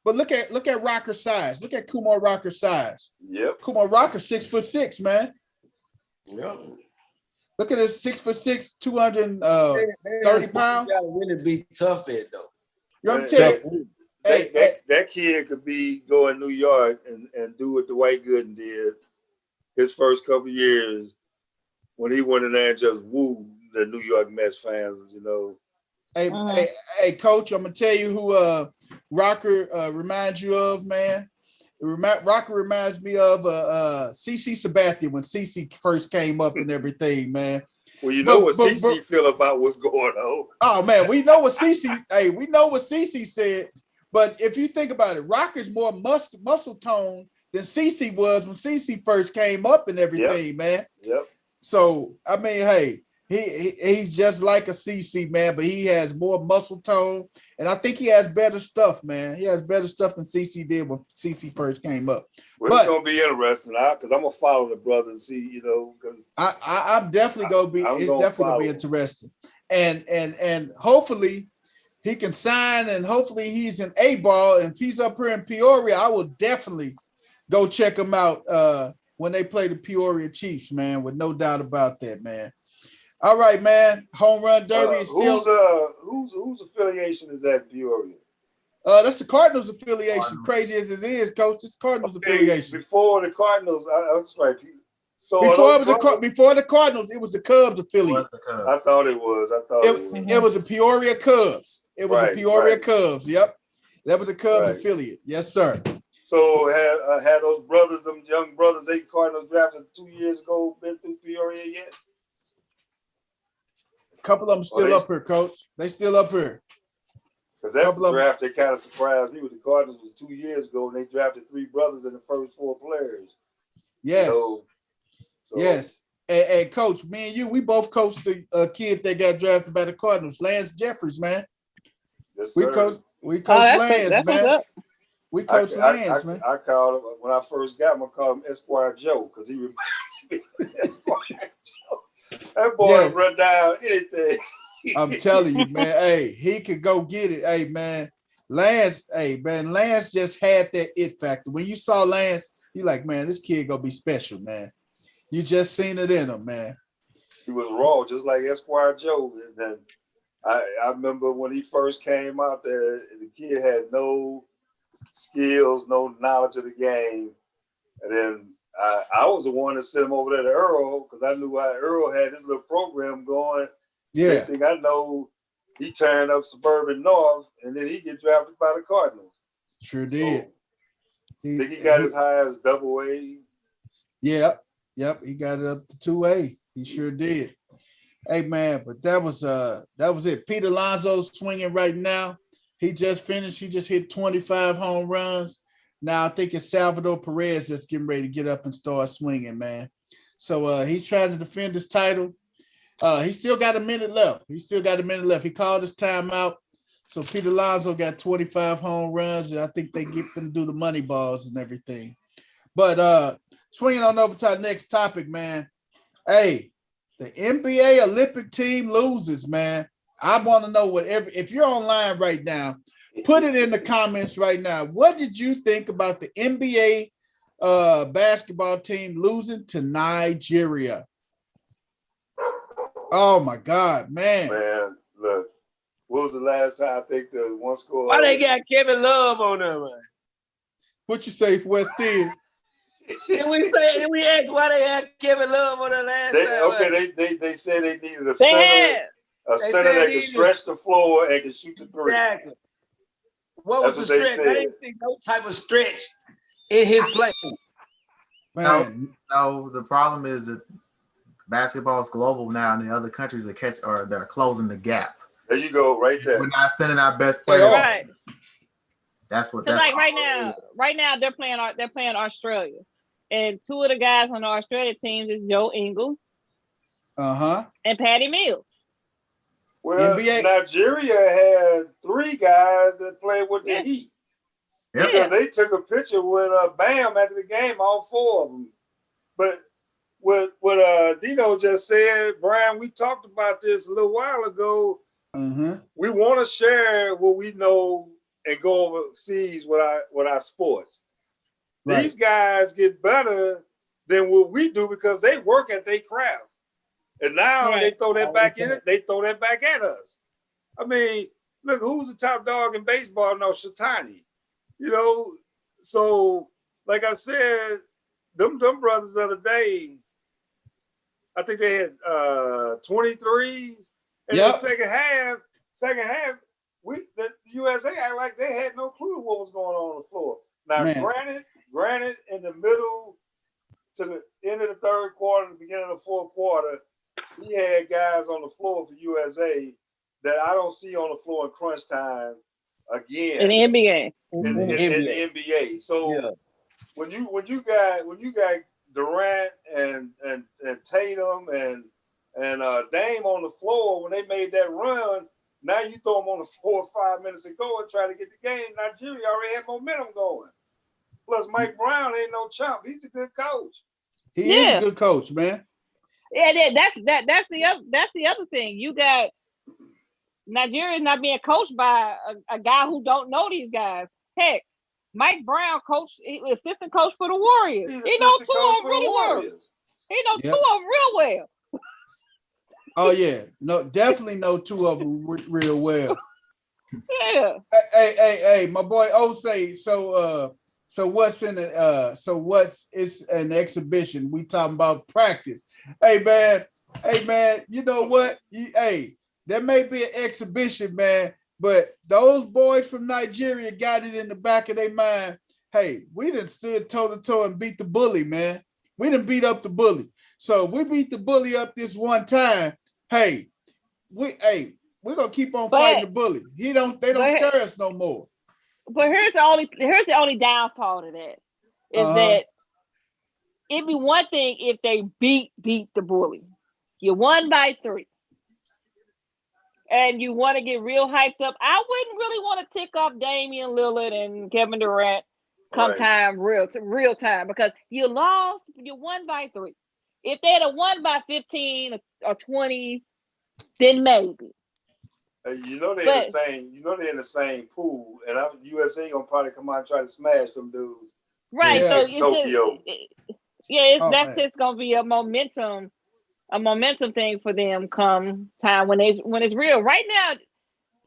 But look at Rocker's size. Look at Kumar Rocker's size. Yep. Kumar Rocker 6'6", man. Yep. Look at his 6'6", 230 pounds. You gotta really be tough at though. You know what I'm telling you? That kid could go in New York and do what Dwight Gooden did his first couple of years when he went in there and just wooed the New York Mets fans, you know. Hey, coach, I'm gonna tell you who Rocker reminds you of, man. Rocker reminds me of CC Sabathia when CC first came up and everything, man. Well, you know what CC feel about what's going on. Oh man, we know what CC. We know what CC said. But if you think about it, Rocker's more muscle tone than CC was when CC first came up and everything, man. Yep. So I mean, hey, he's just like a CC, man, but he has more muscle tone, and I think he has better stuff, man. He has better stuff than CC did when CC first came up. Well, it's gonna be interesting, because I'm gonna follow the brother and see, you know, because I'm definitely gonna be. It's definitely gonna be interesting, and hopefully he can sign, and hopefully he's an A-ball. And if he's up here in Peoria, I will definitely go check him out when they play the Peoria Chiefs, man, with no doubt about that, man. All right, man. Home Run Derby is still. Whose affiliation is that, Peoria? That's the Cardinals affiliation. Crazy as it is, coach. It's Cardinals affiliation. Before the Cardinals, that's right. So before the Cardinals, it was the Cubs affiliate. I thought it was. It was the Peoria Cubs. It was the Peoria Cubs. Yep, that was a Cubs affiliate. Yes, sir. So had those brothers, them young brothers, they Cardinals drafted 2 years ago, been through Peoria yet? A couple of them still up here, coach. They still up here. Because that's the draft that kind of surprised me with the Cardinals was 2 years ago, and they drafted 3 brothers in the first 4 players. Yes. Yes. And coach, me and you, we both coached a kid that got drafted by the Cardinals, Lance Jeffries, man. Yes, sir. We coached Lance, man. We coached Lance, man. I called him, when I first got him, I called him Esquire Joe, because he reminded me of Esquire Joe. That boy run down anything. I'm telling you, man. Hey, he could go get it. Hey, man. Lance just had that it factor. When you saw Lance, you're like, man, this kid gonna be special, man. You just seen it in him, man. He was raw, just like Esquire Joe. And then I remember when he first came out there, the kid had no skills, no knowledge of the game. And then I was the one that sent him over there to Earl, because I knew how Earl had this little program going. Yeah. Next thing I know, he turned up Suburban North, and then he get drafted by the Cardinals. Sure did. I think he got as high as AA. Yep. He got it up to 2A. He sure did. Hey, man, but that was it. Pete Alonso's swinging right now. He just finished. He just hit 25 home runs. Now I think it's Salvador Perez that's getting ready to get up and start swinging, man. So he's trying to defend his title. He still got a minute left. He called his timeout. So Pete Alonso got 25 home runs, and I think they get them to do the money balls and everything. But swinging on over to our next topic, man. Hey, the NBA Olympic team loses, man. I want to know if you're online right now, put it in the comments right now. What did you think about the NBA basketball team losing to Nigeria? Oh my God, man. Man, look. What was the last time I think the one score? Why they got Kevin Love on there, man? What you say, West End? Did we ask why they had Kevin Love on the last time? Okay, they said they needed a center that can stretch the floor and can shoot the three. Exactly. What was the stretch? I didn't see no type of stretch in his play. No, the problem is that basketball is global now, and the other countries they're closing the gap. There you go, right there. We're not sending our best players. Right. That's what. Like right now they're playing Australia, and two of the guys on the Australia teams is Joe Ingles, and Patty Mills. Well, NBA. Nigeria had 3 guys that played with the Heat. Yeah. Because they took a picture with Bam after the game, all 4 of them. But what Dino just said, Brian, we talked about this a little while ago. We want to share what we know and go overseas with our sports. Right. These guys get better than what we do because they work at their craft. And now they throw that back in it. They throw that back at us. I mean, look, who's the top dog in baseball? No, Shatani. You know, so like I said, them brothers the other day, I think they had 23s. And the second half, the USA act like they had no clue what was going on the floor. Now, granted, in the middle to the end of the third quarter, the beginning of the fourth quarter, he had guys on the floor for USA that I don't see on the floor in crunch time again. In the NBA. In the NBA. So when you got Durant and Tatum and Dame on the floor when they made that run, now you throw them on the floor 5 minutes ago and try to get the game. Nigeria already had momentum going. Plus, Mike Brown ain't no chump. He's a good coach. He is a good coach, man. Yeah, that's the other thing. You got Nigeria is not being coached by a guy who don't know these guys. Heck, Mike Brown assistant coach for the Warriors. He knows 2 of them really well. He knows 2 of them real well. Oh yeah, no, definitely know 2 of them real well. Yeah. Hey, my boy Osei. So what's in it? It's an exhibition. We talking about practice. Hey man, you know what? There may be an exhibition, man, but those boys from Nigeria got it in the back of their mind. Hey, we done stood toe to toe and beat the bully, man. We done beat up the bully. So if we beat the bully up this one time, we're gonna keep on fighting the bully. They don't scare us no more. But here's the only downfall to that is that it'd be one thing if they beat the bully. You won by 3. And you want to get real hyped up. I wouldn't really want to tick off Damian Lillard and Kevin Durant time real time because you lost, you won by 3. If they'd have won by 15 or 20, then maybe. You know they're in the same pool, and USA gonna probably come out and try to smash them dudes. Right. So it's Tokyo. That's just gonna be a momentum thing for them come time when it's real. Right now,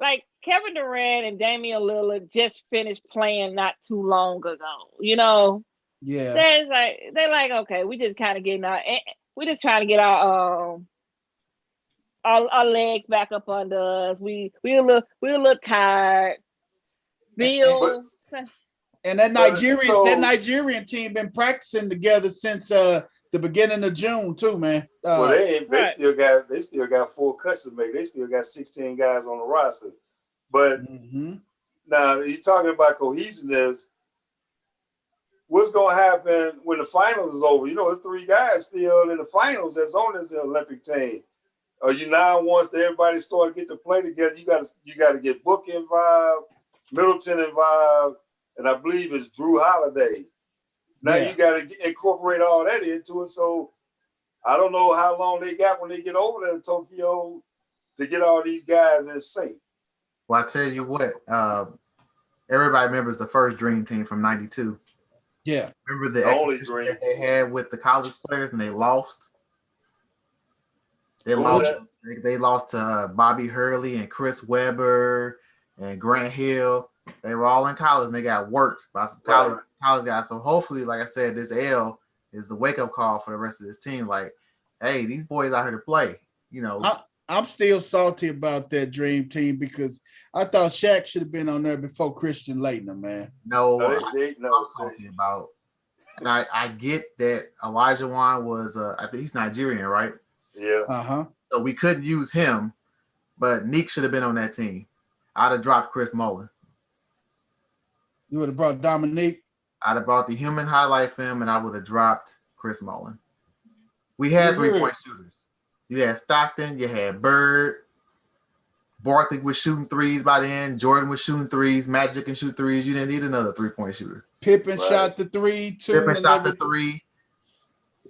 like Kevin Durant and Damian Lillard just finished playing not too long ago. You know. Yeah. They're like okay, we just kind of getting we just trying to get our legs back up under us. We're a little tired. And that Nigerian team been practicing together since the beginning of June too, man. They still got 4 cuts to make. They still got 16 guys on the roster. But now you're talking about cohesiveness. What's going to happen when the finals is over? You know, there's 3 guys still in the finals that's on this Olympic team. Once everybody start to get to play together, you got to get Book involved, Middleton involved, and I believe it's Drew Holiday. Now you got to incorporate all that into it. So I don't know how long they got when they get over there to Tokyo to get all these guys in sync. Well, I tell you what, everybody remembers the first Dream Team from '92. Yeah. Remember the exhibition that they had with the college players and they lost? They They lost to Bobby Hurley and Chris Webber and Grant Hill. They were all in college and they got worked by some college guys. So hopefully, like I said, this L is the wake-up call for the rest of this team. Like, hey, these boys out here to play. You know, I'm still salty about that dream team because I thought Shaq should have been on there before Christian Laettner, man. I'm salty about. And I get that Elijah Wan was I think he's Nigerian, right? Yeah. So we couldn't use him, but Neek should have been on that team. I'd have dropped Chris Mullin. You would have brought Dominique. I'd have brought the human highlight film, and I would have dropped Chris Mullin. We had 3-point shooters. You had Stockton, you had Bird. Barkley was shooting threes by the end. Jordan was shooting threes. Magic can shoot threes. You didn't need another 3-point shooter. Pippen shot the 3 too. Pippen shot the 3.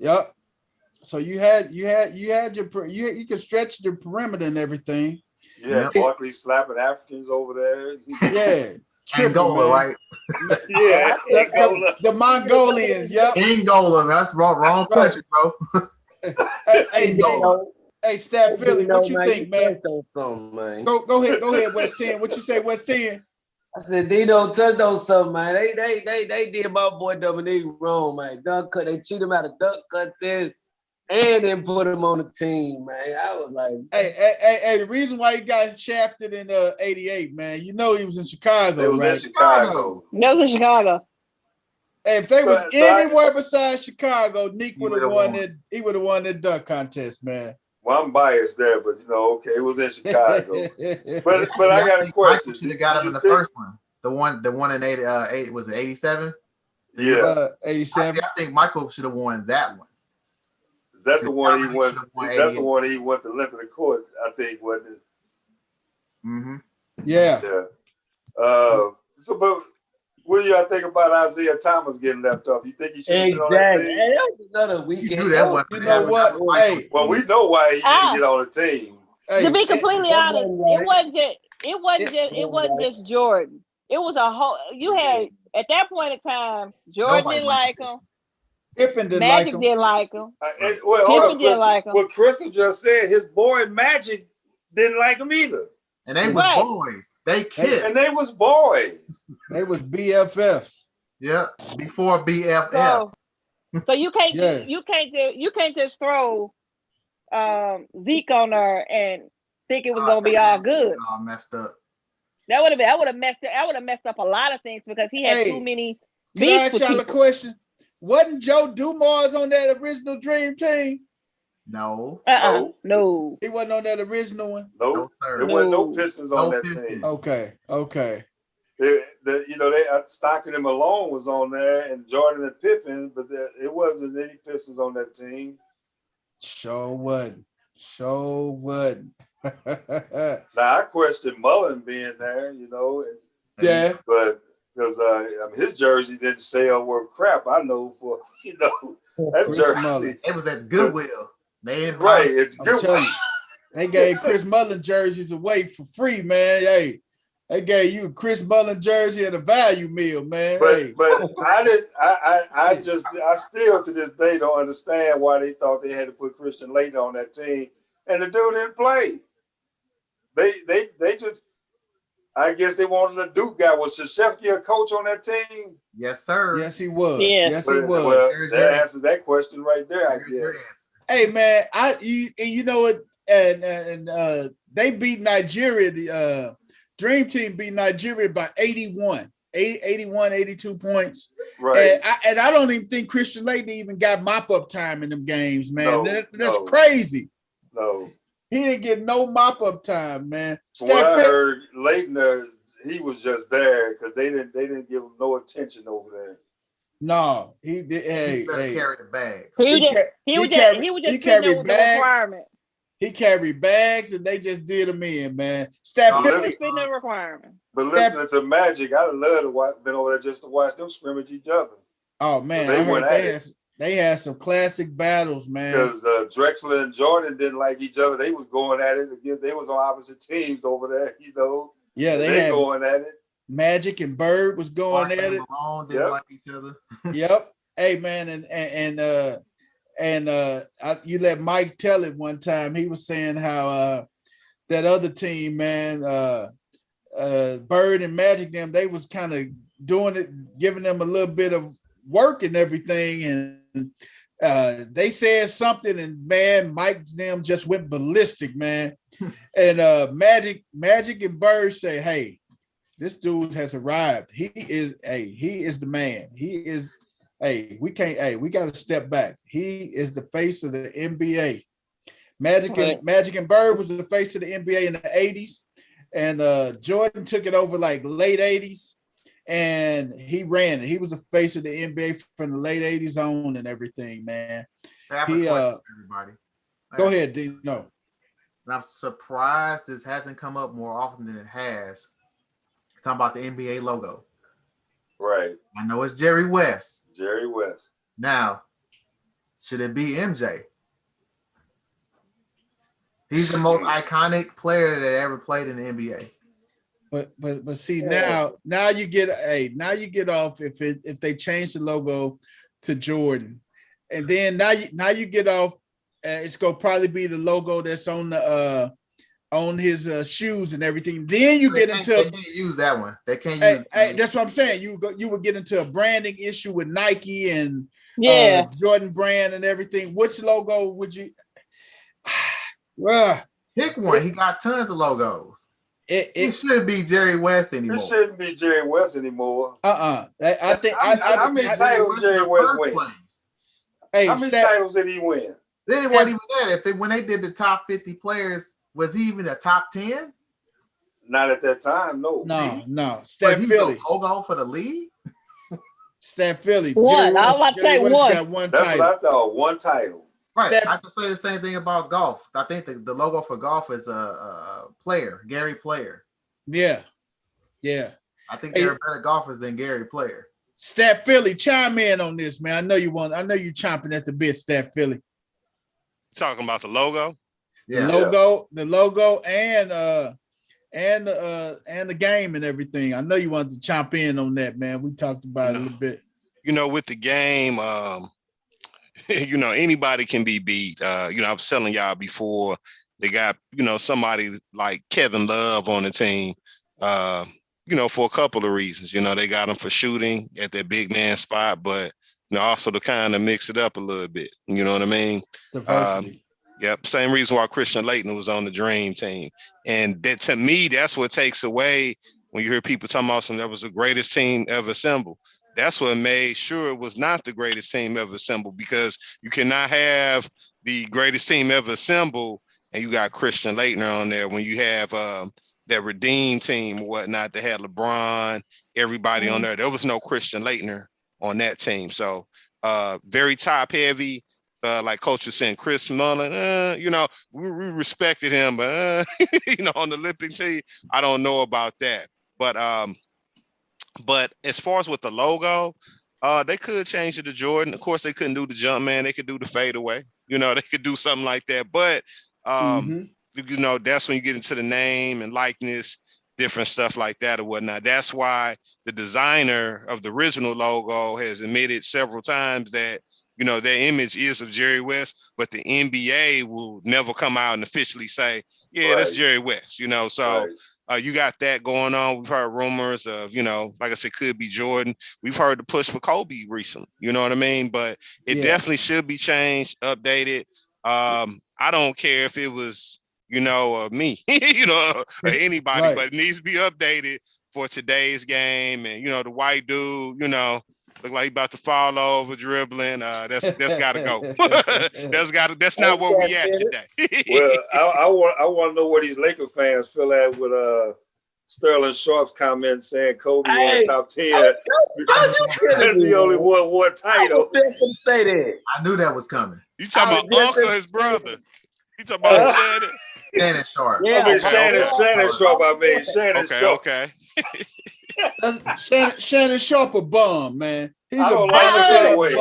Yep. So you could stretch the perimeter and everything. Yeah, Barkley slapping Africans over there. Yeah. Angola, right? Yeah. The Mongolians, yep. Angola, man. That's wrong country, bro. Hey, Stat Philly, what you think, man? Man. Go ahead, West 10. What you say, West 10? I said Dino touched on something, man. They did my boy Dominique wrong, man. They cheated him out of dunk contest and then put him on the team, man. I was like, hey, the reason why he got shafted in 88, man, you know he was in Chicago, in Chicago. That was in Chicago. Hey, if they was anywhere besides Chicago, Nick would have won it. He would have won that dunk contest, man. Well, I'm biased there, but okay, it was in Chicago. but I got a question. Michael should have got him in the first one. The one in 88 was it 87? Yeah, 87. I think Michael should have won that one. That's the one he won. That's the one he went the length of the court. I think, wasn't it? Mm-hmm. Yeah. So, but what do y'all think about Isaiah Thomas getting left off? You think he should have been on that team? Hey, that was another weekend. You know what? Hey, well, we know why he didn't get on the team. To be completely honest, it wasn't just Jordan. It was a whole. You had at that point in time, Jordan didn't like him. Pippen didn't Magic like him. didn't like him. Pippen didn't like him. What Crystal just said, his boy Magic didn't like him either. And they was boys. They kissed. And they was boys. They was BFFs. Yeah, before BFF. So you can't just throw Zeke on her and think it was gonna be all good. All messed up. That would have messed up a lot of things because he had too many. Can I ask y'all a question? Wasn't Joe Dumars on that original Dream Team? No. No. He wasn't on that original one? No, sir. There wasn't no Pistons on that team. Okay. Stockton and Malone was on there and Jordan and Pippen, but it wasn't any Pistons on that team. Sure wasn't. Now, I question Mullen being there, Yeah. But because his jersey didn't sell worth crap, I know for, that Chris jersey. Mullin. It was at Goodwill. They gave Chris Mullin jerseys away for free, man. Hey, they gave you a Chris Mullin jersey and a value meal, man. But I still to this day don't understand why they thought they had to put Christian Laettner on that team, and the dude didn't play. They just, I guess they wanted a Duke guy. Was Krzyzewski a coach on that team? Yes, sir. Yes, he was. Yeah. Yes, he was. Well, that answers that question right there, I guess. Hey, man, you know what? And they beat Nigeria. The Dream Team beat Nigeria by 81, 82 points. Right. And I don't even think Christian Laettner even got mop-up time in them games, man. That's crazy. No. He didn't get no mop-up time, man. From what I heard, Laettner, he was just there because they didn't give him no attention over there. No, he did. He better carry the bags. He was just carried bags. He carried bags, and they just did him in, man. The requirement. But listening to Magic, I'd love to been over there just to watch them scrimmage each other. Oh man, they had some classic battles, man. Because Drexler and Jordan didn't like each other. They was going at it against. They was on opposite teams over there, Yeah, they going at it. Magic and Bird was going at it. Malone didn't like each other. Yep. Hey man, and And you let Mike tell it one time. He was saying how that other team, man, Bird and Magic, they was kind of doing it, giving them a little bit of work and everything. And they said something, and man, Mike them just went ballistic, man. And Magic and Bird say, "Hey, this dude has arrived. He is the man. He is." Hey, we got to step back. He is the face of the NBA. Magic and Bird was the face of the NBA in the 80s. And Jordan took it over like late 80s. And he ran it. He was the face of the NBA from the late 80s on and everything, man. I have a question for everybody. Go ahead, Dino. I'm surprised this hasn't come up more often than it has. Talking about the NBA logo. Right. I know it's Jerry West. Jerry West. Now, should it be MJ? He's the most iconic player that ever played in the NBA. But see, now you get off if they change the logo to Jordan, and then now you get off. It's gonna probably be the logo that's on the on his shoes and everything. Then you get into they can't use that one. They can't use. That's what I'm saying. You would get into a branding issue with Nike and Jordan brand and everything. Which logo would you? Pick one. He got tons of logos. It shouldn't be Jerry West anymore. It shouldn't be Jerry West anymore. I think how many titles Jerry West win? How many titles did he win? They wasn't even that. When they did the top 50 players, was he even a top 10? Not at that time, no. No. Stat Philly. Logo for the league? Stat Philly. One. I was about to say one. That's what I thought. One title. Right. I can say the same thing about golf. I think the logo for golf is a player, Gary Player. Yeah. I think there are better golfers than Gary Player. Stat Philly, chime in on this, man. I know you chomping at the bit, Stat Philly. Talking about the logo? Yeah. The logo and the game and everything. I know you wanted to chomp in on that, man. We talked about it a little bit. With the game, anybody can be beat. I was telling y'all before, they got, somebody like Kevin Love on the team, for a couple of reasons. They got him for shooting at their big man spot, but, also to kind of mix it up a little bit. You know what I mean? Diversity. Yep. Same reason why Christian Laettner was on the Dream Team. And that, to me, that's what takes away when you hear people talking about that was the greatest team ever assembled. That's what made sure it was not the greatest team ever assembled, because you cannot have the greatest team ever assembled and you got Christian Laettner on there when you have that Redeem team or whatnot that had LeBron, everybody on there. There was no Christian Laettner on that team. So very top heavy, like Coach was saying, Chris Mullin, we respected him, but on the Olympic team, I don't know about that. But as far as with the logo, they could change it to Jordan. Of course, they couldn't do the jump man. They could do the fadeaway. They could do something like that. But, that's when you get into the name and likeness, different stuff like that or whatnot. That's why the designer of the original logo has admitted several times that, their image is of Jerry West, but the NBA will never come out and officially say, that's Jerry West, so. Right. You got that going on. We've heard rumors of, like I said, could be Jordan. We've heard the push for Kobe recently. You know what I mean? But it definitely should be changed, updated. I don't care if it was, me, or anybody, but it needs to be updated for today's game. And, the white dude, look like he about to fall over dribbling. That's got to go. That's not where we at today. Well, I want to know where these Laker fans feel at with Sterling Sharp's comment saying Kobe on the top 10 because he only won one title. I knew that was coming. You talking about Uncle, his brother? You talking about Shannon Sharp? Yeah, I mean Shannon Sharp. Shannon Sharp. Okay. Shannon Sharp a bum, man. He's I don't a like it that way.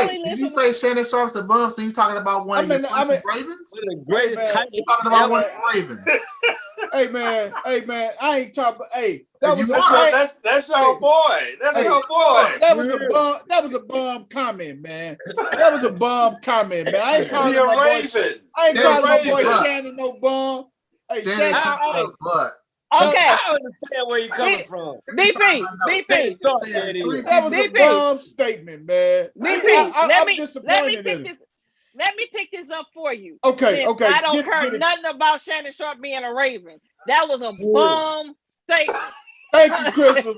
Wait. Did you say Shannon Sharp's a bum? So you talking about one of the Ravens? The greatest you talking about one of the Ravens? Hey man, I ain't talking. Hey, that's your boy. That's your boy. That was a bum comment, man. That was a bum comment, man. I ain't calling my boy Shannon no bum. Hey, Shannon, okay. I understand where you're coming from. BP. That was a bomb statement, man. I'm disappointed in it. Let me pick this up for you. Okay. I don't care nothing about Shannon Sharp being a Raven. That was a bomb statement. Thank you, Crystal.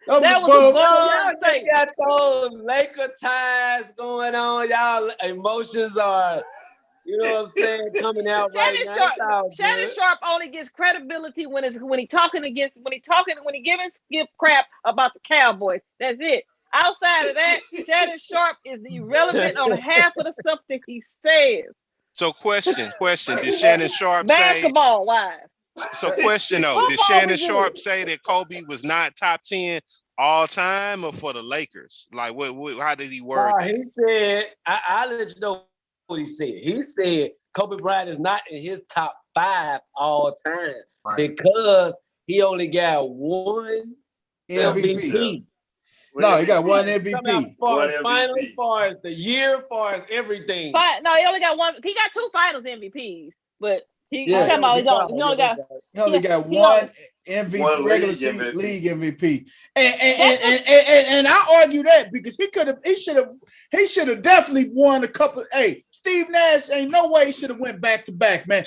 That was a bomb statement. Got those Laker ties going on. Y'all emotions are, you know what I'm saying, coming out right now. Shannon Sharp only gets credibility when he give crap about the Cowboys. That's it. Outside of that, Shannon Sharp is irrelevant on half of the stuff that he says. So question. Did Shannon Sharp basketball wise? So question though, did Shannon Sharp say that Kobe was not top 10 all time or for the Lakers? Like what how did he word that? He said, I'll let you know what he said. He said Kobe Bryant is not in his top 5 all time because he only got one MVP. No, he got one MVP. Far as finals, far as the year, far as everything. No, he only got one. He got 2 finals MVPs, but he only got one MVP, regular season league MVP. And I argue that because he should have definitely won a couple. Hey, Steve Nash ain't no way he should have went back to back, man.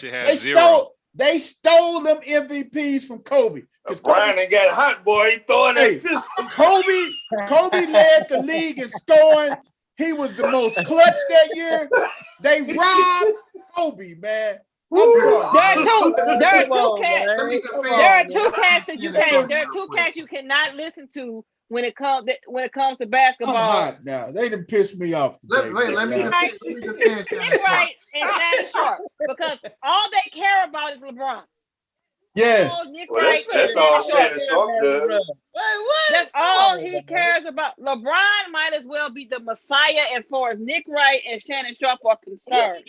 They stole them MVPs from Kobe. Brian ain't got hot, boy. He throwing that pistol. Kobe led the league in scoring. He was the most clutch that year. They robbed Kobe, man. There are two cats that you can't. There are 2 cats you cannot listen to when it comes to basketball. I'm hot now. They done pissed me off today. Let me defend Nick Wright and Shannon Sharp because all they care about is LeBron. Yes. That's all Shannon Sharp does. That's all he cares about. LeBron might as well be the messiah as far as Nick Wright and Shannon Sharp are concerned.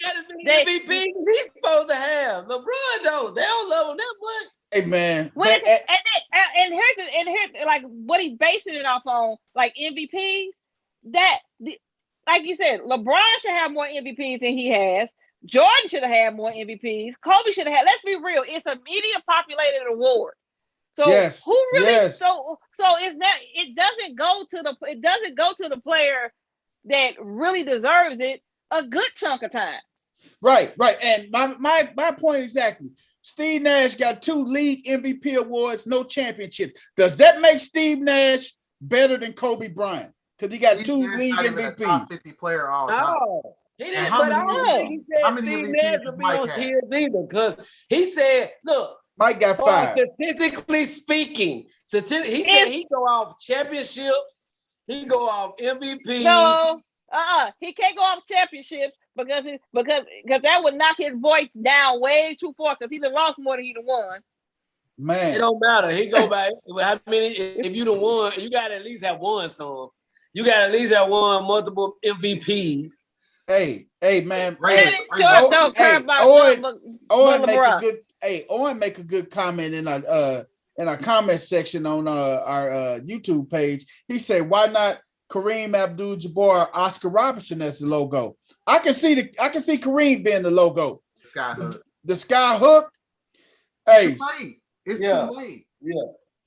MVP he's supposed to have. LeBron don't. They don't love him that much. Hey man. And here's like what he's basing it off on, like MVPs. Like you said, LeBron should have more MVPs than he has. Jordan should have had more MVPs. Kobe should have had. Let's be real. It's a media populated award. So who really? So it's not. It doesn't go to the player that really deserves it a good chunk of time. Right. And my point exactly. Steve Nash got 2 league MVP awards, no championship. Does that make Steve Nash better than Kobe Bryant? Because he got 2 league MVPs. Top 50 player all time. Oh. He didn't, but I don't think he said Steve Nash would be on his either, because he said, look, Mike got 5. Statistically speaking, he said he go off championships, he go off MVP. No, he can't go off championships because that would knock his voice down way too far because he done lost more than he done won. Man, it don't matter. He go by how many. If you done won, you got to at least have won some. You got to at least have won multiple MVPs. Hey, man. Owen make a good comment in our comment section on our YouTube page. He said, "Why not Kareem Abdul-Jabbar, Oscar Robertson as the logo?" I can see Kareem being the logo. The sky hook. Hey, it's too late. Yeah,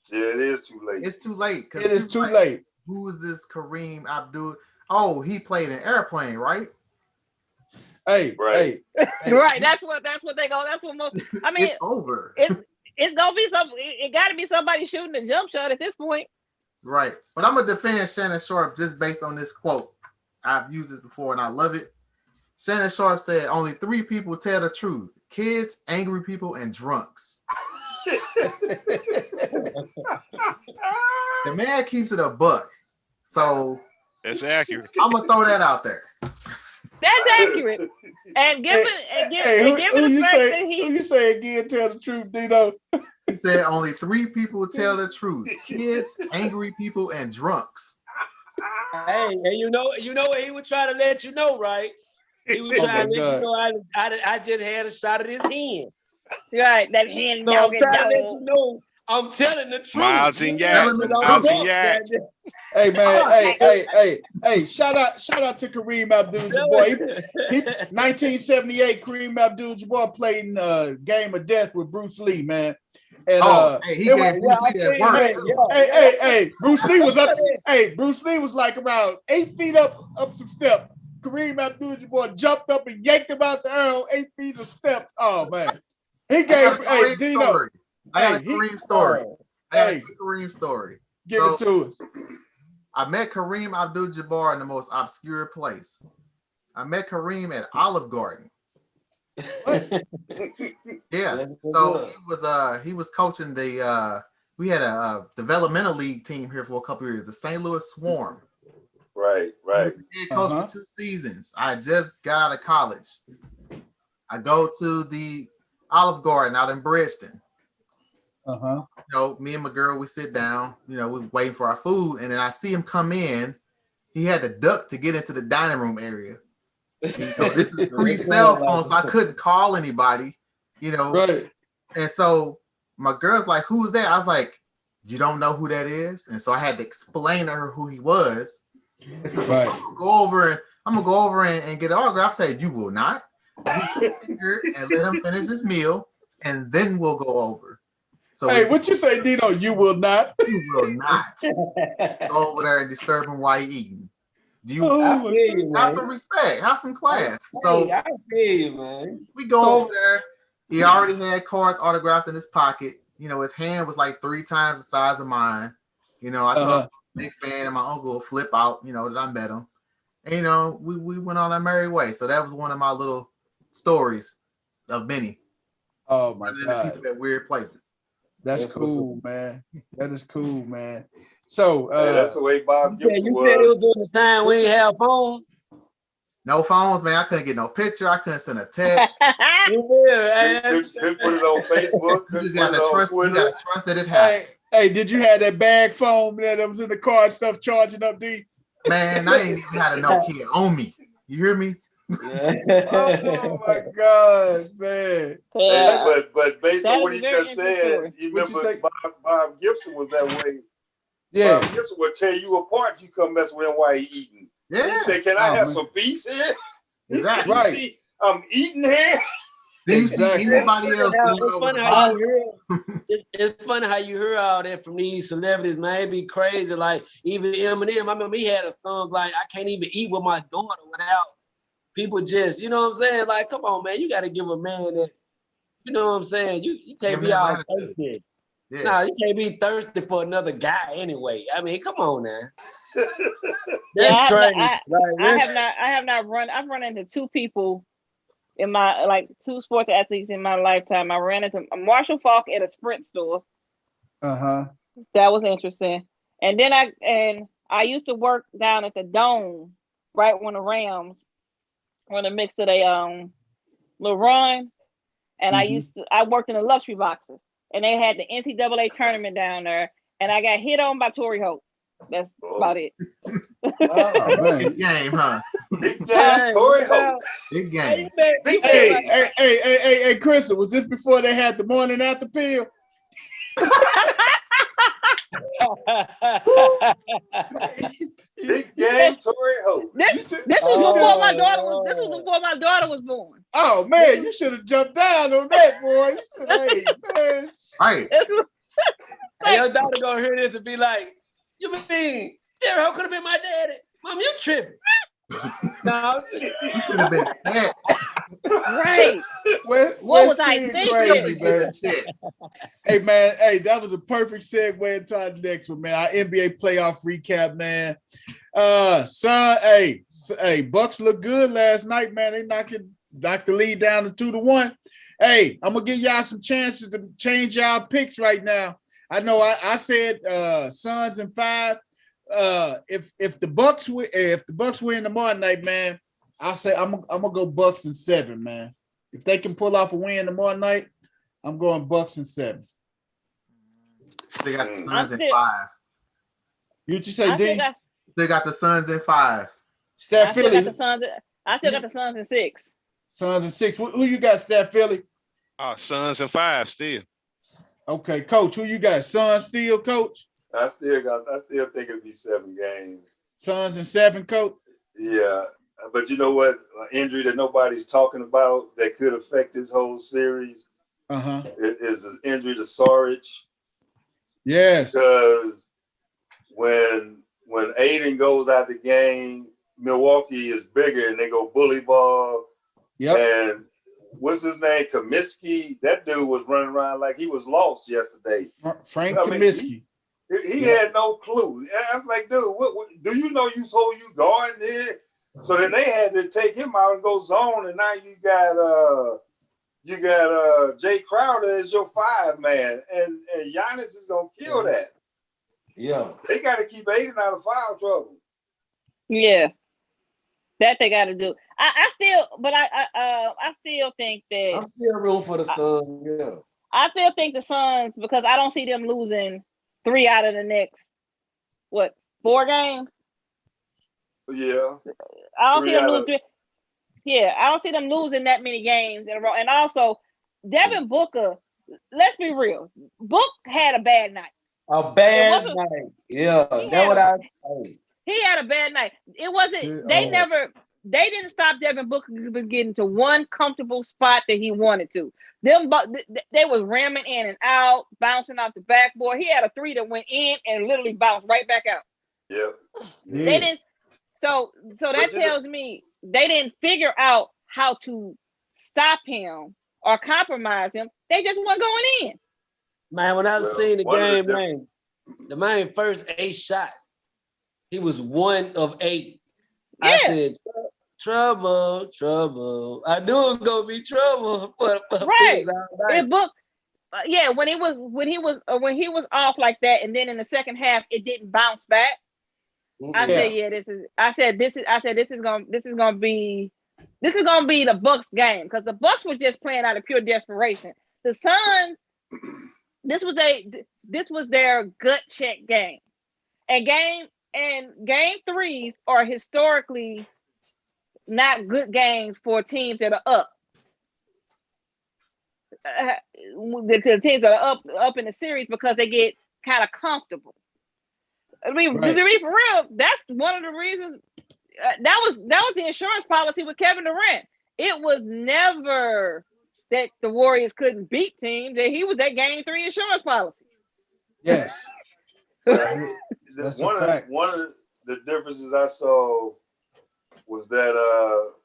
it is too late. It's too late. It is too late. Who is this Kareem Abdul? Oh, he played an airplane, right? Hey. Right. That's what they go. That's what most. I mean, it's over. It's gonna be some. It got to be somebody shooting a jump shot at this point. Right. But I'm gonna defend Shannon Sharp just based on this quote. I've used this before and I love it. Shannon Sharp said, "Only 3 people tell the truth: kids, angry people, and drunks." The man keeps it a buck. So that's accurate. I'm gonna throw that out there. That's accurate. And given the fact that who you say again, tell the truth, Dino? He said only 3 people tell the truth: kids, angry people, and drunks. Hey, and you know what he would try to let you know, right? He was trying to let you know I just had a shot at his hand. Right, that hand So I'm dog. trying to let you know I'm telling the truth. Miles and Yak. Telling the Miles truth. and Yak. Hey man, hey! Shout out to Kareem Abdul-Jabbar. He 1978. Kareem Abdul-Jabbar played in Game of Death with Bruce Lee, man. And he gave Bruce Lee that word too. Hey, Bruce Lee was up. Hey, Bruce Lee was like around 8 feet up some steps. Kareem Abdul-Jabbar jumped up and yanked him out the aisle 8 feet of steps. Oh man, he gave. Hey, Dino. I got a Kareem story. Kareem story. Give it to us. I met Kareem Abdul-Jabbar in the most obscure place. I met Kareem at Olive Garden. Yeah. So he was coaching we had a developmental league team here for a couple of years, the St. Louis Swarm. Right. He was the head coach for 2 seasons. I just got out of college. I go to the Olive Garden out in Bridgeton. Me and my girl, we sit down, we're waiting for our food, and then I see him come in. He had to duck to get into the dining room area. This is pre-cell phone, so I couldn't call anybody, Right. And so my girl's like, "Who's that?" I was like, "You don't know who that is?" And so I had to explain to her who he was. And so I'm gonna go over and get an autograph. I said, "You will not." And let him finish his meal, and then we'll go over. So hey, what you say, Dino? You will not. You will not go over there and disturb him while he's eating. Do you have some respect? Have some class. So I feel you, man. We go over there. He already had cards autographed in his pocket. His hand was like 3 times the size of mine. I told him I'm a big fan, and my uncle would flip out, that I met him. And, we went on our merry way. So that was one of my little stories of many. Oh my God. People at weird places. That's cool, man. That is cool, man. So that's the way Bob Gibson was. You said it was during the time we didn't have phones. No phones, man. I couldn't get no picture. I couldn't send a text. Couldn't put it on Facebook. You just got to trust that it happened. Hey, did you have that bag phone that was in the car and stuff charging up, D? Man, I ain't even had a Nokia on me. You hear me? Oh my God, man. But based on what he just said, you remember Bob Gibson was that way. Yeah. Bob Gibson would tear you apart. You come mess with him while he eating. Yeah. He said, "Can I have some peace here?" Exactly. Right. I'm eating here. Do you see anybody else? It's funny how you hear all that from these celebrities, man. It'd be crazy. Like even Eminem, I remember he had a song like "I can't even eat with my daughter without people just," you know what I'm saying? Like, come on, man, you got to give a man that, you know what I'm saying? You can't be all thirsty. Yeah. Nah, you can't be thirsty for another guy anyway. I mean, come on now. That's crazy. I have not run. I've run into 2 people in my 2 sports athletes in my lifetime. I ran into Marshall Faulk at a Sprint store. That was interesting. And then I used to work down at the Dome right when the Rams were the mix of a little run. And I worked in the luxury boxes, and they had the NCAA tournament down there, and I got hit on by Torrey Hope. That's about it. Big game, huh? Big game, Torrey Hope. Big game. Hey, Chris, was this before they had the morning after pill? Big game, Torrey Hope. This was before my daughter was. This was before my daughter was born. Oh man, you should have jumped down on that, boy. Man. Right. Hey, your daughter gonna hear this and be like, "You mean Terry Hope could have been my daddy? Mom, you tripping?" No, you could have been sad. Right. What was I thinking? Hey man, that was a perfect segue into our next one, man. Our NBA playoff recap, man. Bucks look good last night, man. They knocked the lead down to 2-1. Hey, I'm gonna give y'all some chances to change y'all picks right now. I know I said Suns in 5. If the Bucks win tomorrow night, man, I'll say I'm gonna go Bucks in 7, man. If they can pull off a win tomorrow night, I'm going Bucks in 7. They got the Suns in 5. You say, D? They got the Suns in 5. Steph Philly. I still got the Suns in 6. Suns in 6. Who you got, Steph Philly? Suns and 5 still. Okay, Coach, who you got? Suns still, Coach? I still think it'll be 7 games. Suns and 7, Coach? Yeah. But you know what? An injury that nobody's talking about that could affect this whole series is an injury to Saric. Yes. Because when Aiden goes out the game, Milwaukee is bigger and they go bully ball. Yep. And what's his name? Kaminsky. That dude was running around like he was lost yesterday. Frank Kaminsky. He had no clue. I was like, dude, what do you know you guarding here? So then they had to take him out and go zone, and now you got Jay Crowder as your 5 man, and Giannis is gonna kill that. Yeah, they got to keep Aiden out of foul trouble. Yeah, that they got to do. I still think that I'm still rooting for the Suns. Yeah, I still think the Suns, because I don't see them losing 3 out of the next 4 games. Yeah, I don't see them losing 3. Yeah, I don't see them losing that many games in a row. And also, Devin Booker, let's be real, Book had a bad night. A bad night. Yeah, that's what I say. He had a bad night. It wasn't. They didn't stop Devin Booker from getting to one comfortable spot that he wanted to. They was ramming in and out, bouncing off the backboard. He had a 3 that went in and literally bounced right back out. Yep. Yeah. They didn't. So that tells me they didn't figure out how to stop him or compromise him. They just weren't going in. Man, when I was seeing the game, man, the man first 8 shots, he was 1 of 8. Yeah. I said, trouble. I knew it was gonna be trouble for right. It booked. Yeah, when he was off like that, and then in the second half it didn't bounce back. I said this is gonna be the Bucks game, because the Bucks were just playing out of pure desperation. The Suns, this was their gut check game, and game 3s are historically not good games for teams that are up. The teams that are up in the series, because they get kind of comfortable. I mean, to be for real, that's one of the reasons. That was the insurance policy with Kevin Durant. It was never that the Warriors couldn't beat teams. That he was that game 3 insurance policy. Yes. One of the differences I saw was that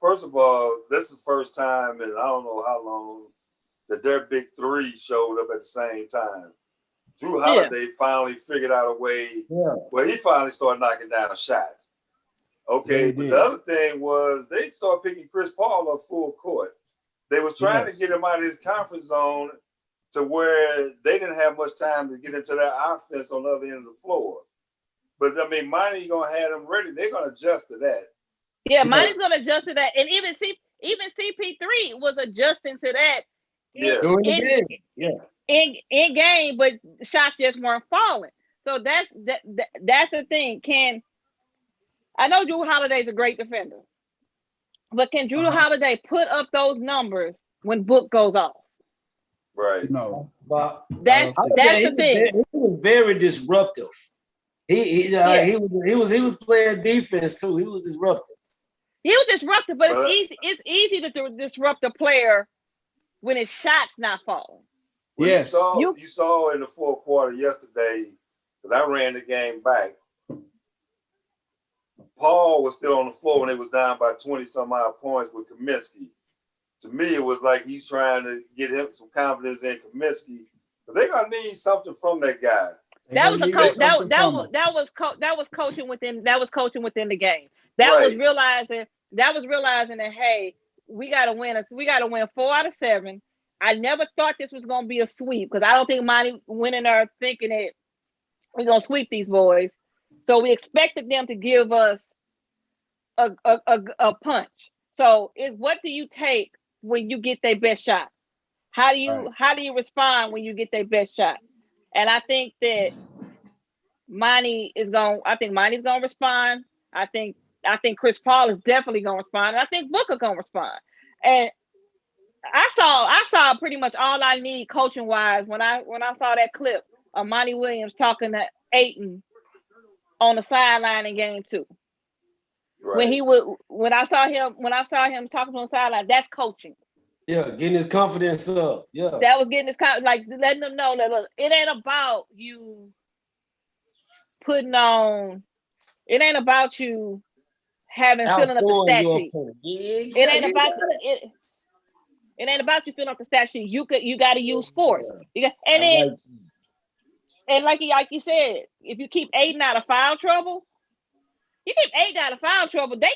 first of all, this is the first time in I don't know how long that their big 3 showed up at the same time. Drew Holiday finally figured out a way where he finally started knocking down shots. Okay, but the other thing was they started picking Chris Paul up full court. They was trying to get him out of his comfort zone to where they didn't have much time to get into their offense on the other end of the floor. But I mean, Monty's gonna have them ready. They're gonna adjust to that. Yeah, Monty's gonna adjust to that, and even CP3 was adjusting to that. In game, but shots just weren't falling. So that's the thing. I know Drew Holiday's a great defender, but can Drew Holiday put up those numbers when Book goes off? Right. No, but that's the thing. He was very disruptive. He was playing defense too. He was disruptive. He was disruptive, but it's easy to disrupt a player when his shot's not falling. Well, you saw in the fourth quarter yesterday, because I ran the game back. Paul was still on the floor when they was down by 20-some-odd points with Kaminsky. To me, it was like he's trying to get him some confidence in Kaminsky, because they're gonna need something from that guy. That was a coach. That was coaching within. That was coaching within the game. That was realizing that, hey, we gotta win. We gotta win 4 out of 7. I never thought this was gonna be a sweep, because I don't think Monty went in there thinking that we're gonna sweep these boys. So we expected them to give us a punch. So it's what do you take when you get their best shot? How do you respond when you get their best shot? And I think that Monty's gonna respond. I think Chris Paul is definitely gonna respond. And I think Booker gonna respond. And I saw pretty much all I need coaching wise when I saw that clip of Monty Williams talking to Ayton on the sideline in game 2. Right. When I saw him talking on the sideline, that's coaching. Yeah, getting his confidence up. Yeah. That was getting his like letting them know that look, it ain't about you putting on, it ain't about you filling up the stat sheet. It ain't about it ain't about you filling up the stat sheet. You got to use force. And like you said, if you keep Aiden out of foul trouble, they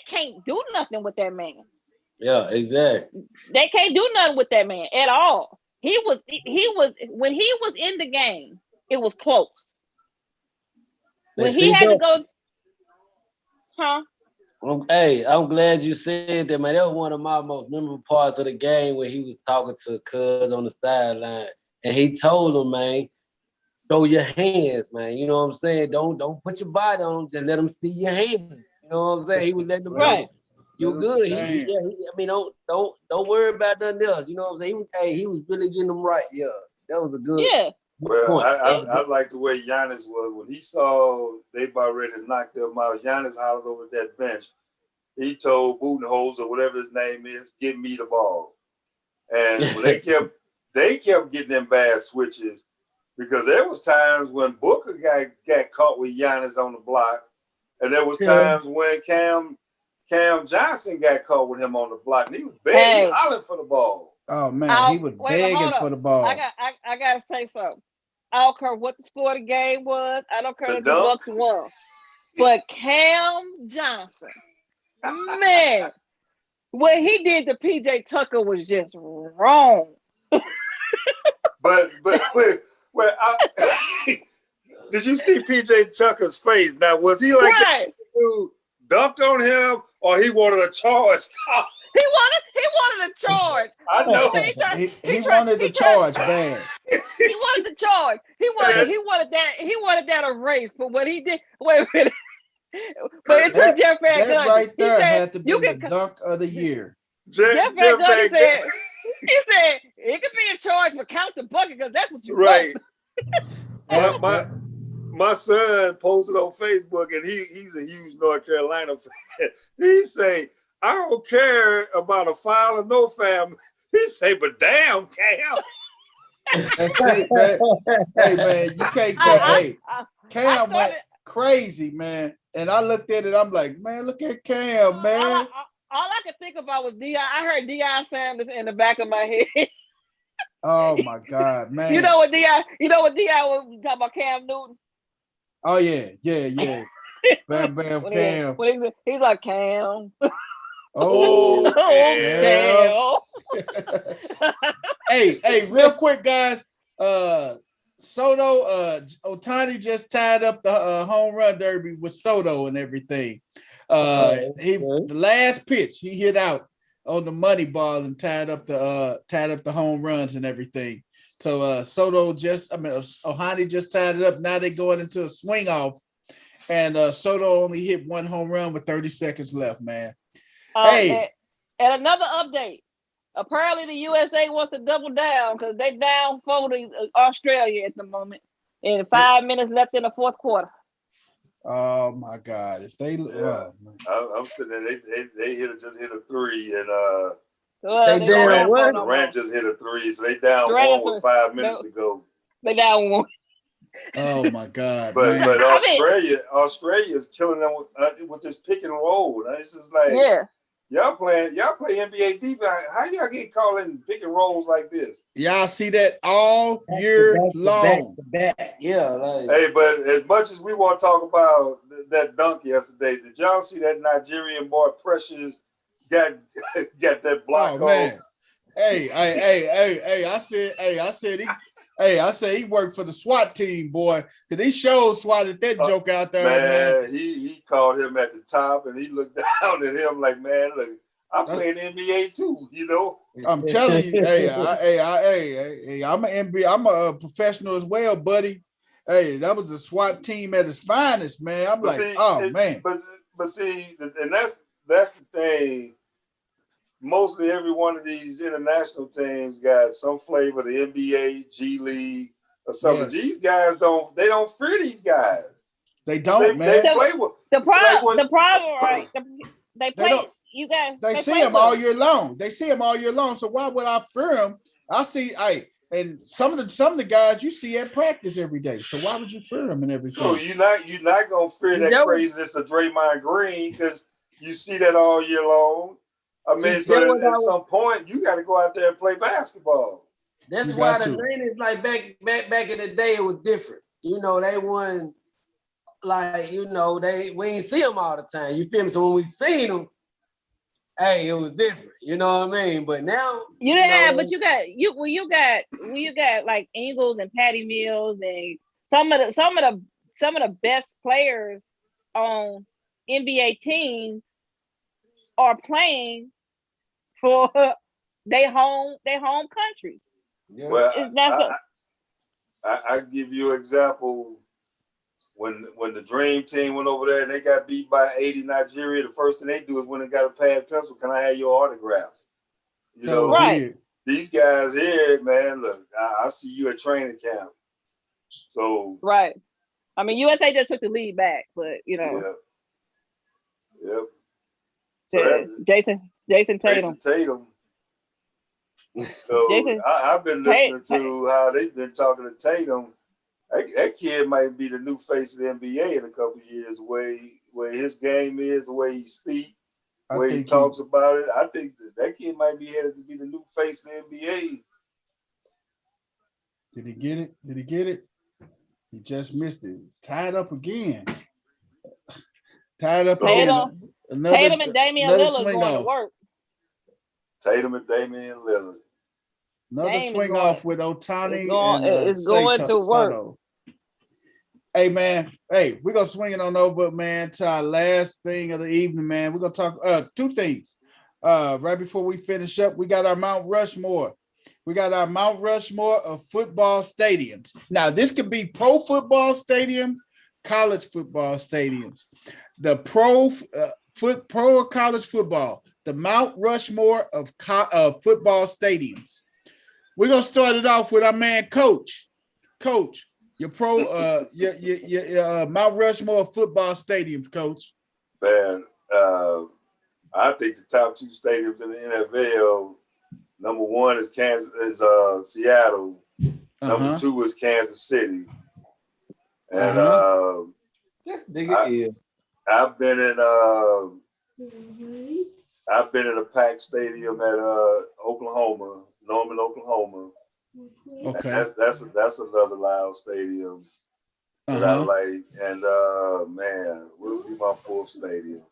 can't do nothing with that man. Yeah, exactly. They can't do nothing with that man at all. He was when he was in the game, it was close. When he had to go, Hey, I'm glad you said that, man. That was one of my most memorable parts of the game when he was talking to Cuz on the sideline. And he told him, man, throw your hands, man. You know what I'm saying? Don't put your body on them, just let them see your hands. You know what I'm saying? He was letting them know you good. Don't worry about nothing else. You know what I'm saying? He was really getting them right. Yeah, that was a good point. I like the way Giannis was when he saw they about ready to knock them out. Giannis hollered over that bench. He told Budenholzer or whatever his name is, give me the ball. And when they kept getting them bad switches, because there was times when Booker got caught with Giannis on the block, and there was times when Cam Johnson got caught with him on the block, and he was begging, hollering for the ball. Oh man, he was begging for the ball. I gotta say something. I don't care what the score of the game was. I don't care if the Bucks won. But Cam Johnson, man, what he did to PJ Tucker was just wrong. but did you see PJ Tucker's face? Now, was he like who dunked on him, or he wanted a charge? He wanted a charge. I know. He wanted the charge, man. He wanted the charge. He wanted that erased. But what he did, wait a minute. But it took Jeff Van Gundy. That right there had to be the dunk of the year. Jeff Van Gundy said, he said, it could be a charge, but count the bucket because that's what you want. My son posted on Facebook, and he's a huge North Carolina fan. He say, I don't care about a foul or no foul. He say, but damn, Cam. That's it, man. Hey, man, you can't. Cam went crazy, man. And I looked at it. I'm like, man, look at Cam, man. All I could think about was Deion. I heard Deion Sanders in the back of my head. Oh my God, man. You know what Deion was talking about Cam Newton? Oh yeah. Bam, bam, Cam. He's like Cam. Oh, Cam. Hey, real quick, guys. Soto, Ohtani just tied up the home run derby with Soto and everything. The last pitch he hit out on the money ball and tied up the home runs and everything. So Ohtani just tied it up. Now they're going into a swing off, and Soto only hit one home run with 30 seconds left, man. And another update. Apparently the USA wants to double down because they down 4 to Australia at the moment. And 5 minutes left in the fourth quarter. Oh my God! If they, I'm sitting there. They just hit a 3, and they down what? Durant just hit a 3, so they down 1 with 5 minutes to go. They down 1. Oh my God! But Australia is killing them with this pick and roll. It's just like y'all play NBA defense. How y'all get called in pick and rolls like this? Y'all see that all year long. Hey, but as much as we want to talk about that dunk yesterday, did y'all see that Nigerian boy Precious got that block call? Man. Hey, I said he worked for the SWAT team, boy, because he showed swatted that joke out there. Man, he called him at the top, and he looked down at him like, man, look, I'm playing NBA too, you know. I'm telling you, I'm an NBA, I'm a professional as well, buddy. Hey, that was a SWAT team at its finest, man. I'm man. But see, and that's the thing mostly every one of these international teams got some flavor of the NBA, G League, or something. Yes. These guys don't fear these guys. They don't, They man. play with the problem, right? They play. don't. You guys. They see play him with all year long. They see him all year long. So why would I fear him? I see, and some of the guys you see at practice every day. So why would you fear him and everything? So you're not gonna fear that craziness of Draymond Green because you see that all year long. I mean, so at some point you got to go out there and play basketball. That's why the Niners, like back in the day, it was different. You know, they won. Like, you know, we ain't see them all the time. You feel me? So when we seen them, hey, it was different. You know what I mean? But now, but you got like Ingles and Patty Mills and some of the best players on NBA teams are playing for their home countries. Yeah. Well, I give you an example. When the Dream Team went over there and they got beat by 80 Nigeria, the first thing they do is when they got a pad pencil, can I have your autograph? You know, right. These guys here, man, look, I see you at training camp. So right. I mean, USA just took the lead back, but you know. Yep. So Jason Tatum. So I've been listening to how they've been talking to Tatum. That kid might be the new face of the NBA in a couple of years, where his game is, the way he speaks, the way he talks about it. I think that kid might be headed to be the new face of the NBA. Did he get it? He just missed it. Tied up again. Tatum and Damian Lillard going to work. Tatum and Damian Lillard. Another swing off with Ohtani. It's going to work. Hey, man. Hey, we're going to swing it on over, man, to our last thing of the evening, man. We're going to talk two things. Right before we finish up, we got our Mount Rushmore. We got our Mount Rushmore of football stadiums. Now, this could be pro football stadiums, college football stadiums. The pro college football, the Mount Rushmore of football stadiums. We're going to start it off with our man, Coach. Coach. Your Mount Rushmore football stadiums, Coach. Man, I think the top two stadiums in the NFL, number one is Seattle. Number two is Kansas City. And I've been in a packed stadium at Oklahoma, Norman, Oklahoma. Okay, that's another loud stadium that I like, and man, will be my fourth stadium.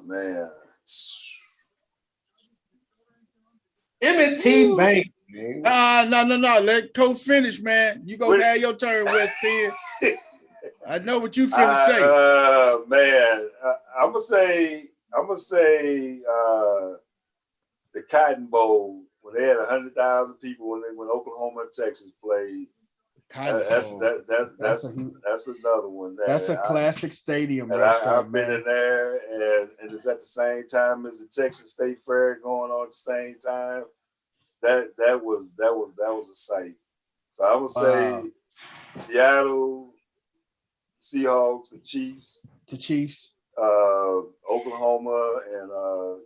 Man, M&T Bank. No. Let Coach finish, man. You gonna have your turn, West End. I know what you finna say. Man, I'm gonna say the Cotton Bowl. When they had 100,000 people when Oklahoma and Texas played, that's another one. That's a classic stadium. And I've been in there, and it's at the same time as the Texas State Fair going on at the same time. That was a sight. So I would say Seattle Seahawks, the Chiefs. Oklahoma and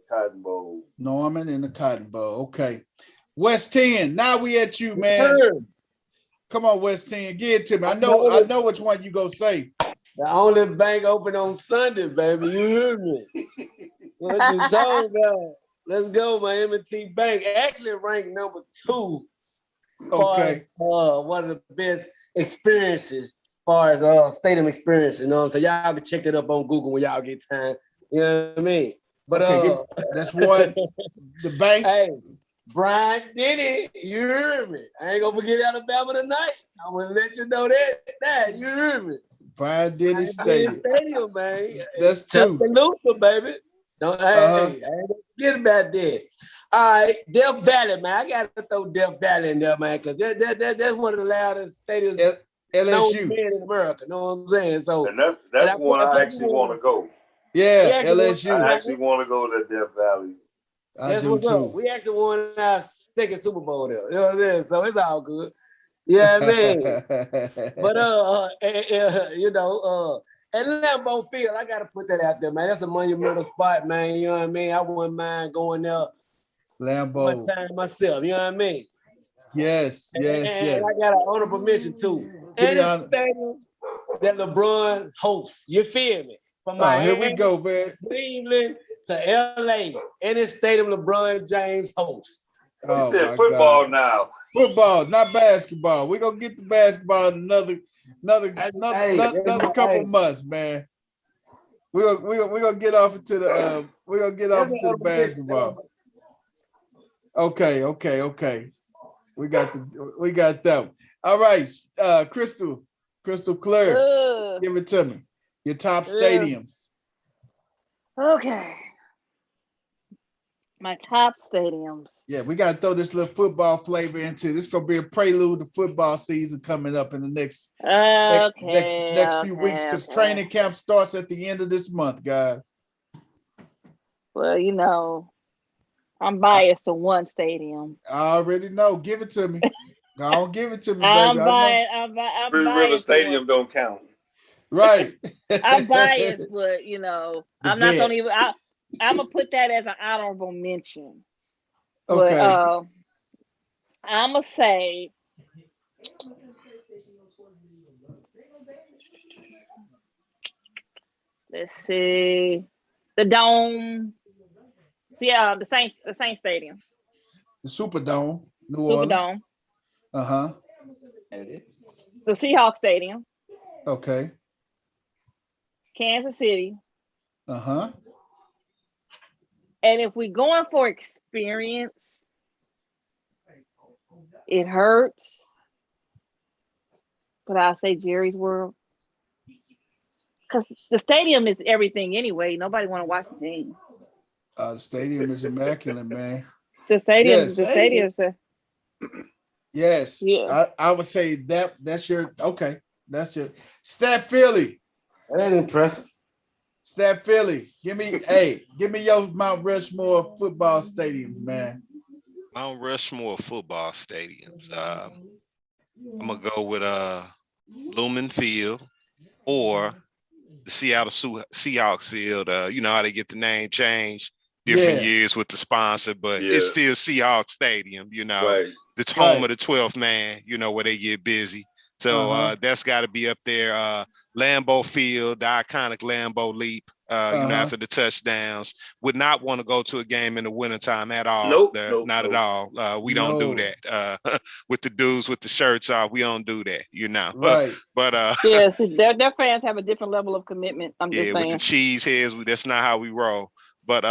Cotton Bowl. Norman and the Cotton Bowl. Okay. West 10. Now we at you, man. Come on, West 10. Get it to me. I know which one you gonna say. The only bank open on Sunday, baby. You hear me? What you talking about? Let's go, my M&T Bank. Actually ranked number 2. Okay. One of the best experiences as far as stadium experience, you know. So y'all can check it up on Google when y'all get time. You know what I mean? But that's what the bank. Hey, Brian did it. You hear me? I ain't gonna forget Alabama tonight. I'm gonna let you know that. You hear me? Brian did it stadium, man. That's two. Tuscaloosa, baby. Don't I ain't gonna forget about that. All right, Death Valley, man. I gotta throw Death Valley in there, man, because that's one of the loudest stadiums. LSU in America, you know what I'm saying? So, and that's one I actually want to go. Yeah, I LSU. actually want to go to Death Valley. I That's do what's up. too. We actually won our second Super Bowl there. You know what I'm saying? So it's all good. Yeah, man. But you know, at Lambeau Field, I gotta put that out there, man. That's a monumental spot, man. You know what I mean? I wouldn't mind going there Lambeau. one time myself. You know what I mean? Yes. And I got an honorable mention too. And it's stadium that LeBron hosts. You feel me? From Miami, here we go, man. Cleveland to LA. And it's stadium LeBron James hosts. You said football now. Football, not basketball. We're gonna get the basketball in another couple months, man. We're gonna get off into the basketball. Okay. We got that one. All right, Crystal Claire, give it to me. Your top stadiums. Okay. My top stadiums. Yeah, we got to throw this little football flavor into this. Going to be a prelude to football season coming up in the next few weeks because training camp starts at the end of this month, guys. Well, you know, I'm biased to one stadium. I already know. Give it to me. Don't give it to me, baby. I'm biased. Three River Stadium don't count. Right. I'm biased, but you know, I'm not gonna even. I'm gonna put that as an honorable mention. Okay. But I'm gonna say. Let's see, the Dome. Yeah, the Saints Stadium. The Superdome, New Orleans. Superdome. Uh-huh. The Seahawks Stadium. Okay. Kansas City. Uh-huh. And if we're going for experience, it hurts. But I'll say Jerry's World. Because the stadium is everything anyway. Nobody want to watch the team. The stadium is immaculate, man. The stadium. Yes. Yeah. I would say that's your okay. That's your Stat Philly. That ain't impressive. Stat Philly. Give me your Mount Rushmore football stadiums, man. Mount Rushmore football stadiums. I'm gonna go with Lumen Field or the Seattle Seahawks Field. You know how they get the name changed different years with the sponsor, but it's still Seahawks Stadium, you know, the home of the 12th man, you know, where they get busy. So that's got to be up there. Lambeau Field, the iconic Lambeau Leap, you know, after the touchdowns. Would not want to go to a game in the wintertime at all. Not at all. We don't do that. With the dudes with the shirts off, we don't do that, you know. Right. But yes, their fans have a different level of commitment. I'm just saying. With the cheese heads, that's not how we roll. But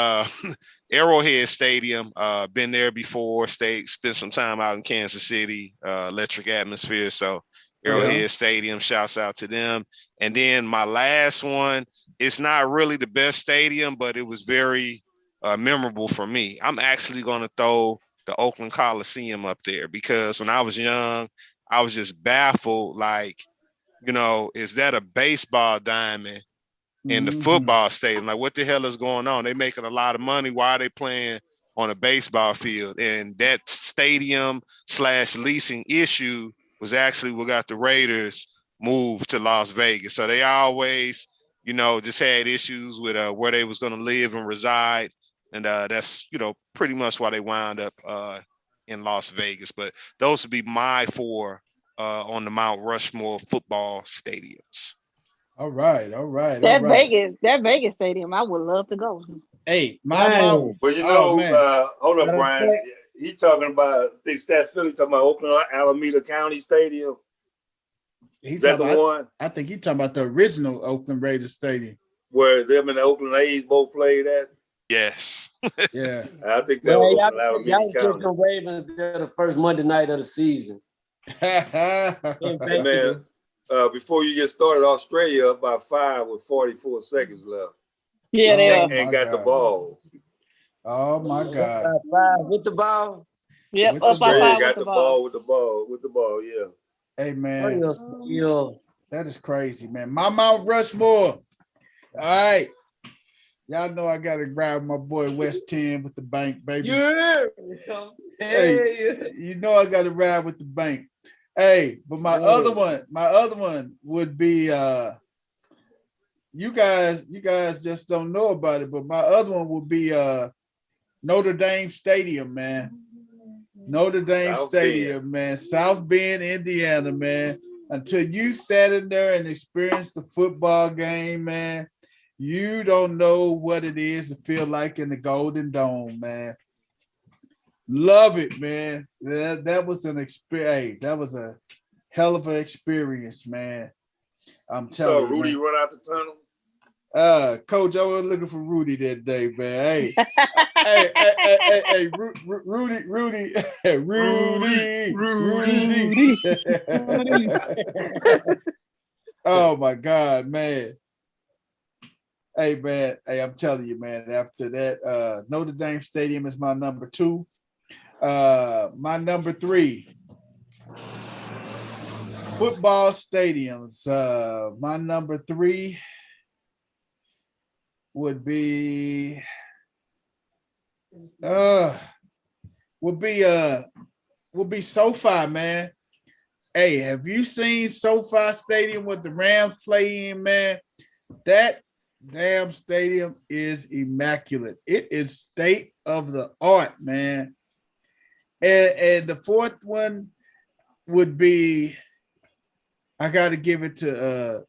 Arrowhead Stadium, been there before, spent some time out in Kansas City, electric atmosphere. So Arrowhead Stadium, shouts out to them. And then my last one, it's not really the best stadium, but it was very memorable for me. I'm actually going to throw the Oakland Coliseum up there because when I was young, I was just baffled. Like, you know, is that a baseball diamond in the football stadium? Like, what the hell is going on? They're making a lot of money. Why are they playing on a baseball field? And that stadium/leasing issue was actually what got the Raiders moved to Las Vegas. So they always, you know, just had issues with where they was going to live and reside. And that's, you know, pretty much why they wound up in Las Vegas. But those would be my four on the Mount Rushmore football stadiums. All right. That Vegas stadium, I would love to go. Hey, Mount. Well, you know, hold up, Brian. He talking about Big Stat Philly, talking about Oakland Alameda County Stadium. Is that the one? I think he's talking about the original Oakland Raiders Stadium. Where them and the Oakland A's both played at? Yes. Yeah. I think that was Oakland Alameda County. The Ravens there the first Monday night of the season. Hey, man, before you get started, Australia up by 5 with 44 seconds left. Yeah, they are. And got the ball. Oh my God! With the ball. Yep, up by 5 got the ball. With the ball. Yeah. Hey man, that is crazy, man. My Mount Rushmore. All right, Y'all know I gotta grab my boy West 10 with the bank, baby. Yeah. Hey, you know I gotta ride with the bank. Hey, but my other one would be you guys just don't know about it, but my other one would be Notre Dame Stadium, man. Notre Dame Stadium, man. South Bend, Indiana, man. Until you sat in there and experienced the football game, man, you don't know what it is to feel like in the Golden Dome, man. Love it, man. That was an experience. That was a hell of an experience, man. I'm telling you. So Rudy man. run out the tunnel? Coach, I was looking for Rudy that day, man. Hey, Rudy. Oh my God, man. Hey, man. Hey, I'm telling you, man. After that, Notre Dame Stadium is my number 2. My number 3. Football stadiums. My number 3 would be SoFi, man. Hey, have you seen SoFi Stadium with the Rams play in, man? That damn stadium is immaculate. It is state of the art, man. And the 4th one would be, I got to give it to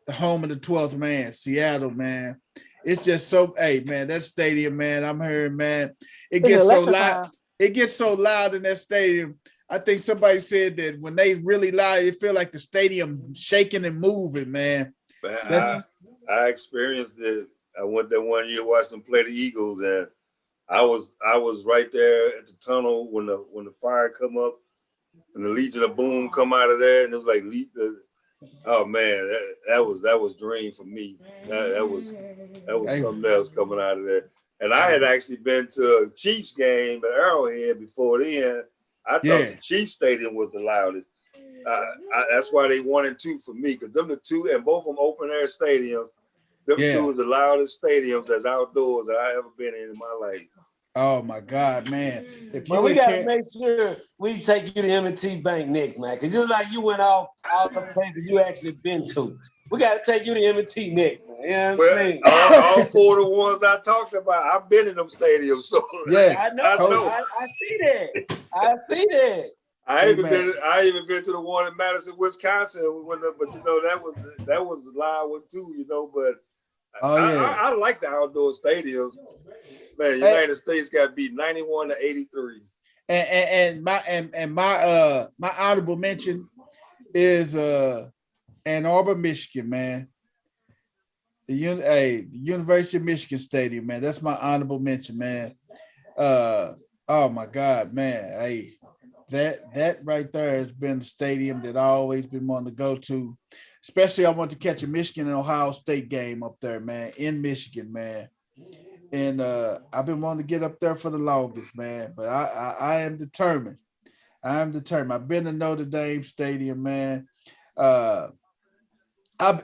the home of the 12th man, Seattle, man. It's just so, hey, man, that stadium, man, I'm hearing, man, it gets so loud. It gets so loud in that stadium. I think somebody said that when they really loud, it feel like the stadium shaking and moving, man. I experienced it. I went there one year to watch them play the Eagles, and I was right there at the tunnel when the fire come up and the Legion of Boom come out of there, and it was like, oh man, that was dream for me. That was something else coming out of there. And I had actually been to a Chiefs game at Arrowhead before then. I thought the Chiefs Stadium was the loudest. That's why they 1 and 2 for me, because them the two, and both of them open air stadiums. Them two is the loudest stadiums that's outdoors that I ever been in my life. Oh my God, man! But we gotta make sure we take you to M&T Bank next, man. Because just like you went all the places you actually been to, we gotta take you to M&T next, man. You know what I'm saying? All 4 of the ones I talked about, I've been in them stadiums, so yes, I know. I see that. I see that. I even been to the one in Madison, Wisconsin. But you know that was a loud one too, you know. But I like the outdoor stadiums. Man, United States got beat 91-83. And my honorable mention is Ann Arbor, Michigan, man. The University of Michigan Stadium, man. That's my honorable mention, man. Oh my God, man. Hey, that right there has been the stadium that I always been wanting to go to. Especially I want to catch a Michigan and Ohio State game up there, man, in Michigan, man. And I've been wanting to get up there for the longest, man. But I am determined. I've been to Notre Dame Stadium, man. And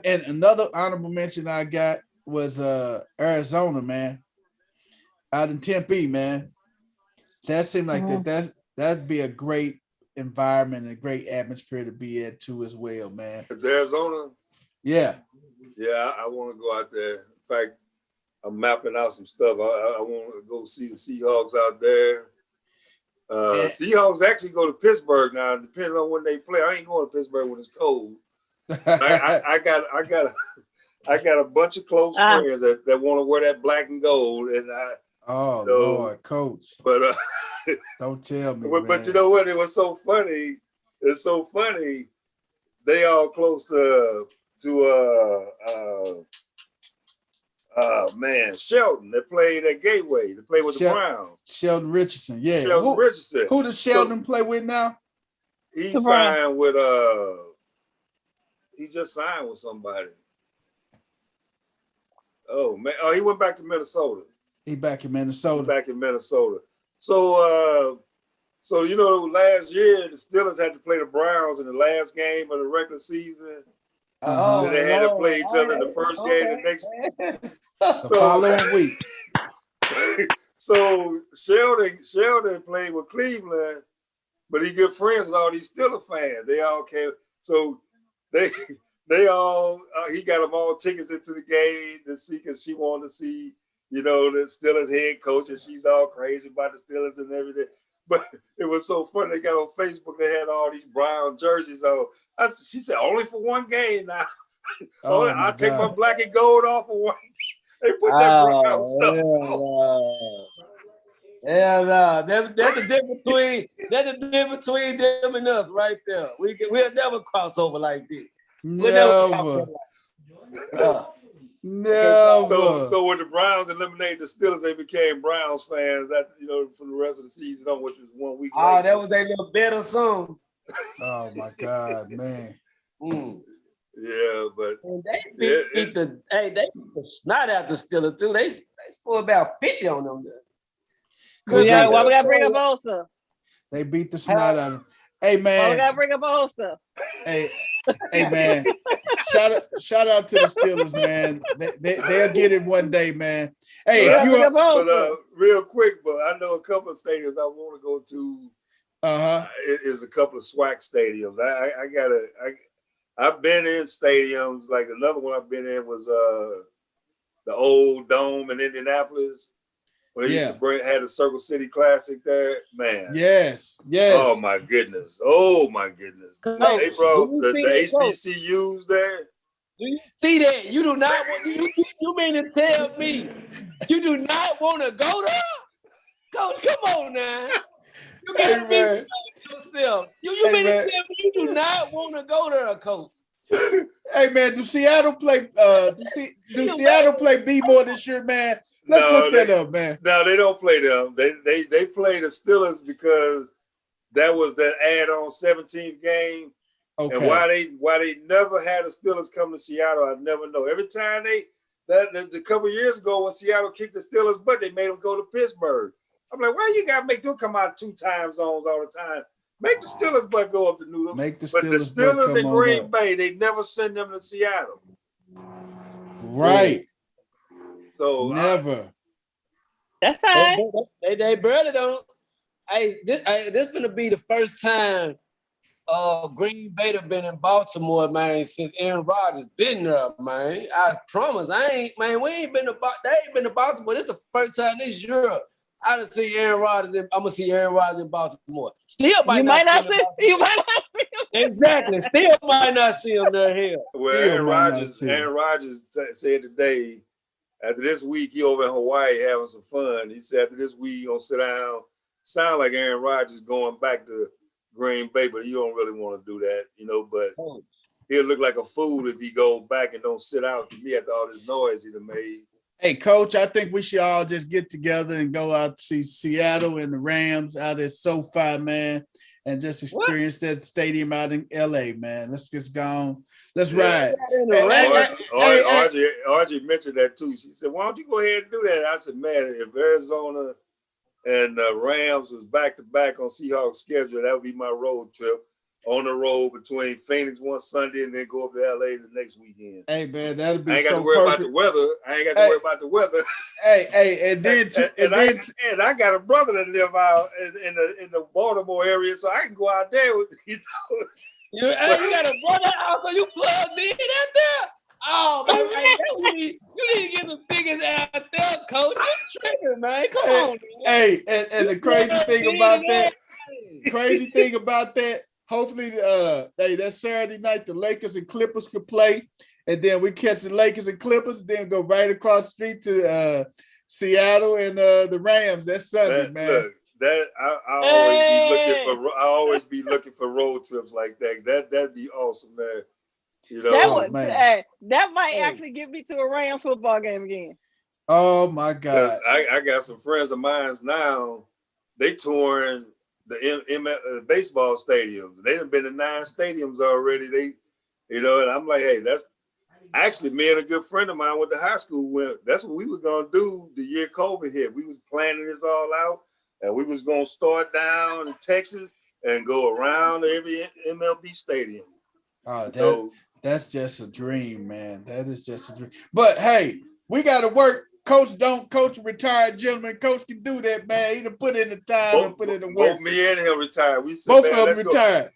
another honorable mention I got was Arizona, man. Out in Tempe, man. That seemed like that'd be a great environment and a great atmosphere to be at too as well, man. Arizona? Yeah. Yeah, I want to go out there. In fact, I'm mapping out some stuff. I want to go see the Seahawks out there. Seahawks actually go to Pittsburgh now, depending on when they play. I ain't going to Pittsburgh when it's cold. I got a bunch of close friends that want to wear that black and gold, and Lord, Coach. But don't tell me. But you know what? It was so funny. It's so funny. They all close to Shelton. They played at Gateway. They played with the Browns. Sheldon Richardson, yeah. Richardson. Who does Sheldon play with now? He signed with he just signed with somebody. Oh man! Oh, he went back to Minnesota. He back in Minnesota. So you know, last year the Steelers had to play the Browns in the last game of the regular season, Then they had to play each other in the first game the next the following week. So Sheldon played with Cleveland, but he good friends with all these Steelers fans. They all came. So they all he got them all tickets into the game to see because she wanted to see, the Steelers head coach, and she's all crazy about the Steelers and everything. But it was so funny. They got on Facebook. They had all these brown jerseys on. She said, only for one game now. I'll take my black and gold off for one game. They put that brown stuff on. Yeah, no. That's the difference between them and us right there. We'll never cross over like this. Never. Never. So when the Browns eliminated the Steelers, they became Browns fans. That for the rest of the season, which was 1 week. Oh, that was their little better song. Oh my God, man. Yeah, but they beat the snot out the Steelers too. They scored about 50 on them. Why we gotta bring up old stuff? They beat the snot out of them. Hey man, why we gotta bring up old stuff? Hey man, shout out to the Steelers, man. They'll get it one day, man. Hey, real quick, but I know a couple of stadiums I want to go to. Is a couple of SWAC stadiums. I've been in stadiums. Like another one I've been in was the old Dome in Indianapolis. When they used to had a Circle City Classic there, man. Yes. Oh my goodness. They brought the HBCUs there. Do you see that? You do not want. You mean to tell me you do not want to go there, Coach? Come on now. You gotta be real with yourself. You mean to tell me you do not want to go there, Coach? Hey man, do Seattle play? Do Seattle play B-more this year, man? Let's look that up, man. No, they don't play them. They play the Steelers because that was that add-on 17th game. Okay. And why they never had the Steelers come to Seattle, I never know. Every time a couple of years ago when Seattle kicked the Steelers' butt, they made them go to Pittsburgh. I'm like, why you gotta make them come out 2 time zones all the time? Make the Steelers' butt go up to New York. But the Steelers in Green Bay, they never send them to Seattle. Right. So never. That's fine. They barely don't. This gonna be the first time Green Bay have been in Baltimore, man, since Aaron Rodgers been there, man. I promise. We ain't been to Baltimore. This is the first time this year I done see Aaron Rodgers. I'm gonna see Aaron Rodgers in Baltimore. Still might not see him. Exactly. Still might not see him there here. Well, Aaron Rodgers said today, after this week, he over in Hawaii having some fun. He said after this week, he gonna sit down. Sound like Aaron Rodgers going back to Green Bay, but he don't really want to do that, but he'll look like a fool if he go back and don't sit out to me after all this noise he done made. Hey, Coach, I think we should all just get together and go out to see Seattle and the Rams out at SoFi, man, and just experience that stadium out in LA, man. Let's just go on. Let's ride. RJ mentioned that too. She said, why don't you go ahead and do that? I said, man, if Arizona and Rams was back-to-back on Seahawks schedule, that would be my road trip on the road between Phoenix one Sunday and then go up to LA the next weekend. Hey, man, that'd be I ain't got to worry about the weather. I ain't got to worry about the weather. And I got a brother that live out in the Baltimore area, so I can go out there with you got a brother out, so you plugged in out there? Oh, man, you need to get the tickets out there, Coach. You're tripping, man. Come on, man. Hey, and the crazy thing about that, hopefully, that Saturday night, the Lakers and Clippers could play, and then we catch the Lakers and Clippers, then go right across the street to Seattle and the Rams. That's Sunday, man. Look, that I always be looking for road trips like that. That'd be awesome, man. That might actually get me to a Rams football game again. Oh my God! I got some friends of mine now. They touring the baseball stadiums. They done been to 9 stadiums already. And I'm like, hey, that's actually me and a good friend of mine went to high school with. That's what we were gonna do the year COVID hit. We was planning this all out, and we was gonna start down in Texas and go around every MLB stadium. That's just a dream, man. That is just a dream. But hey, we got to work. Coach don't coach a retired gentleman. Coach can do that, man. He done put in the time and put in the work. Both me and him retired. We said, both man, of them retired.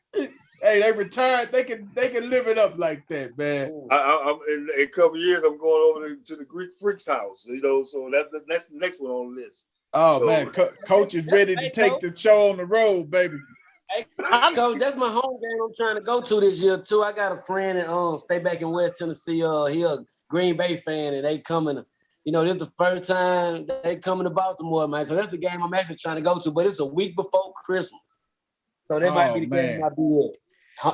Hey, they retired. They can live it up like that, man. In a couple of years, I'm going over to the Greek Freak's house. You know, so that's the next one on the list. Oh so, man, Coach is ready to take the show on the road, baby. Hey, Coach, that's my home game I'm trying to go to this year too. I got a friend that stay back in West Tennessee. He a Green Bay fan, and they coming. You know, this is the first time they coming to Baltimore, man. So that's the game I'm actually trying to go to. But it's a week before Christmas, so that might be the game I'll be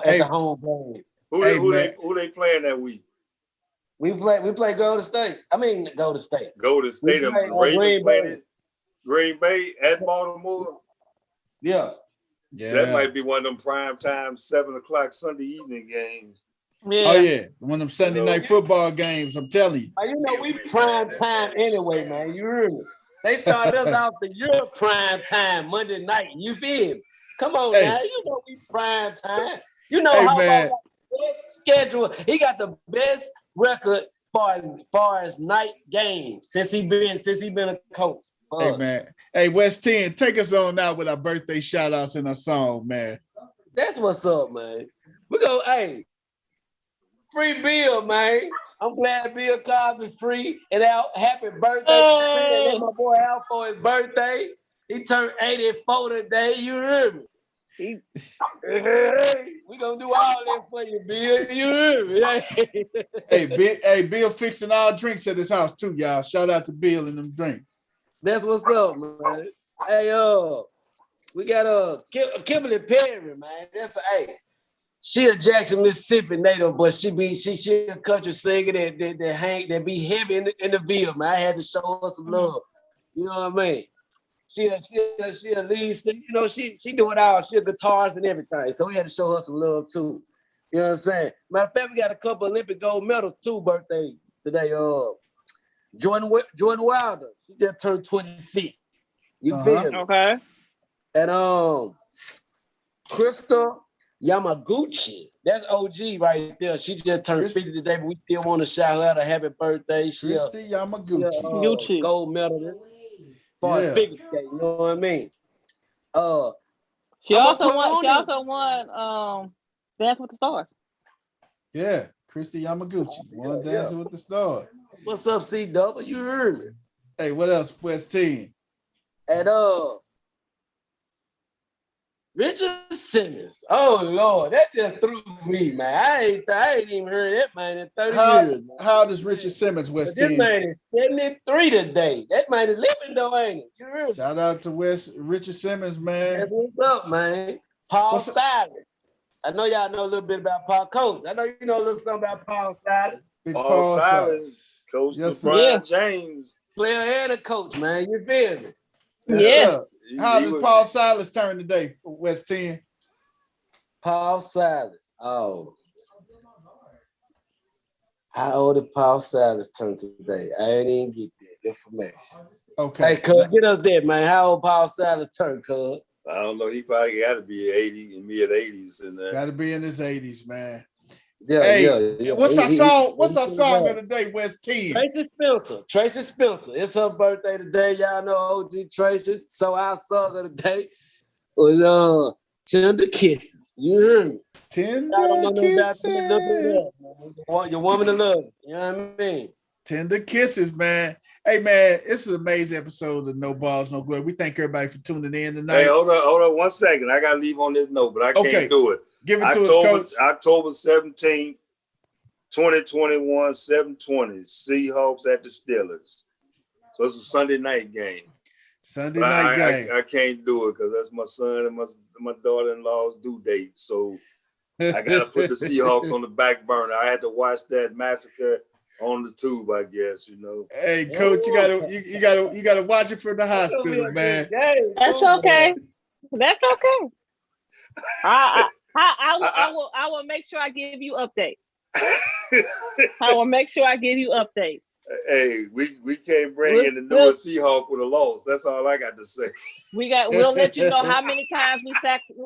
at the home game. Who they playing that week? We play Golden State. Golden State. Golden State. The Ravens playing it. Green Bay at Baltimore. Yeah. So that might be one of them prime time 7:00 Sunday evening games. Yeah. Oh yeah, one of them Sunday night football games. I'm telling you. You know we prime time anyway, man. You hear me? They started us off the year prime time Monday night. You feel me? Come on now, you know we prime time. You know how about the best schedule? He got the best record far as night games since he been a coach. Hey man, hey West 10, take us on out with our birthday shout outs and our song, man. That's what's up, man. We go, free Bill, man. I'm glad Bill Cosby free and out. Happy birthday to my boy Al for his birthday. He turned 84 today. You hear me? We gonna do all that for you, Bill. You hear me? Hey, Bill fixing all drinks at his house too, y'all. Shout out to Bill and them drinks. That's what's up, man. Hey, we got Kimberly Perry, man. She a Jackson, Mississippi native, but she a country singer that be heavy in the Ville, man. I had to show her some love. You know what I mean? She a lead singer. You know, she do it all. She a guitarist and everything. So we had to show her some love too. You know what I'm saying? Matter of fact, we got a couple Olympic gold medals too birthday today. Jordan Wilder, she just turned 26. You feel me? Okay. And Krista Yamaguchi, that's OG right there. She just turned 50 today, but we still want to shout her out a happy birthday. Krista Yamaguchi, gold medalist for figure skate. You know what I mean? She also won Dance with the Stars. Yeah, Krista Yamaguchi won Dancing with the Stars. What's up, C-Double? You heard me. Hey, what else, West Team? And Richard Simmons. Oh Lord, that just threw me, man. I ain't even heard that man in 30 years. Man. How does Richard Simmons, West Team? This man is 73 today. That man is living though, ain't it? You heard me? Shout out to Richard Simmons, man. That's what's up, man. Paul Silas. I know y'all know a little bit about Paul Coach. I know you know a little something about Paul Silas. Paul Silas. Coach LeBron James. Player and a coach, man. You feel me? Yes. How does Paul Silas turn today for West 10? Paul Silas. Oh. How old did Paul Silas turn today? I ain't even get that information. Okay. Hey, cuz, get us there, man. How old Paul Silas turned, cuz? I don't know. He probably got to be 80 in mid-80s. Got to be in his 80s, man. Yeah. What's our song of the day, West 10? Tracy Spencer. It's her birthday today. Y'all know OG Tracy. So our song of the day was Tender Kisses. You heard me? Tender Kisses. Your woman to love. You know what I mean? Tender Kisses, man. Hey, man, this is an amazing episode of No Balls, No Glory. We thank everybody for tuning in tonight. Hey, hold on 1 second. I got to leave on this note, but I can't do it. Give it to us, Coach. October 17th, 2021, 7:20, Seahawks at the Steelers. So it's a Sunday night game. I can't do it because that's my son and my daughter-in-law's due date. So I got to put the Seahawks on the back burner. I had to watch that massacre on the tube, I guess, you know. Hey, Coach, you gotta watch it from the hospital, man. That's okay. That's okay. I will make sure I give you updates. I will make sure I give you updates. Hey, we can't bring in the newest Seahawk with a loss. That's all I got to say. We'll let you know how many times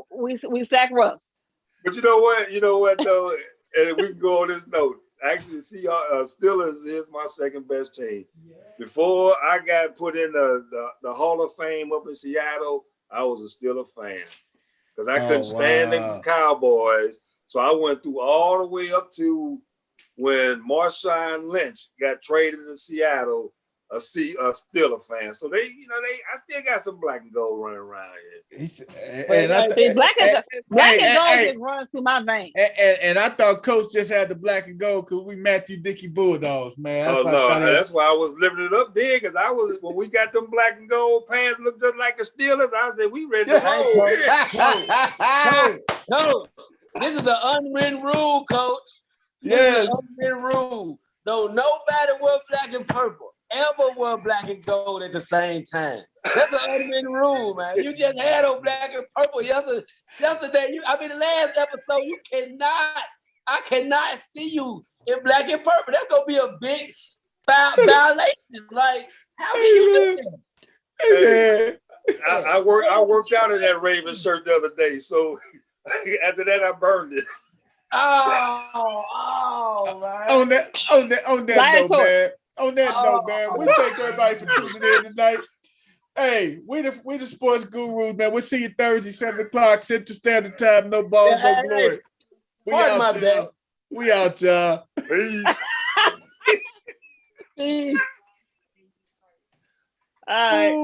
we sack Russ. But you know what though? And we can go on this note. Actually, Steelers is my second best team. Before I got put in the Hall of Fame up in Seattle, I was a Steelers fan because I couldn't stand the Cowboys. So I went through all the way up to when Marshawn Lynch got traded to Seattle, a Steelers fan. So I still got some black and gold running around here. Black and gold just runs through my veins. And I thought Coach just had the black and gold because we Matthew Dickey Bulldogs, man. That's why I was living it up there because I was when we got them black and gold pants look just like the Steelers. I said we ready to roll. Coach, this is an unwritten rule, Coach. This is an unwritten rule. Though nobody wore black and purple. Ever wore black and gold at the same time. That's an unwritten rule, man. You just had on black and purple yesterday. The last episode, I cannot see you in black and purple. That's gonna be a big violation. Like, how can you do that? Hey, I worked out in that Raven shirt the other day, so after that I burned it. Oh, man. On that note, man, we thank everybody for tuning in tonight. Hey, we the sports gurus, man. We'll see you Thursday, 7:00 Central Standard Time. No balls, no glory. We out, y'all. Peace. Peace. All right.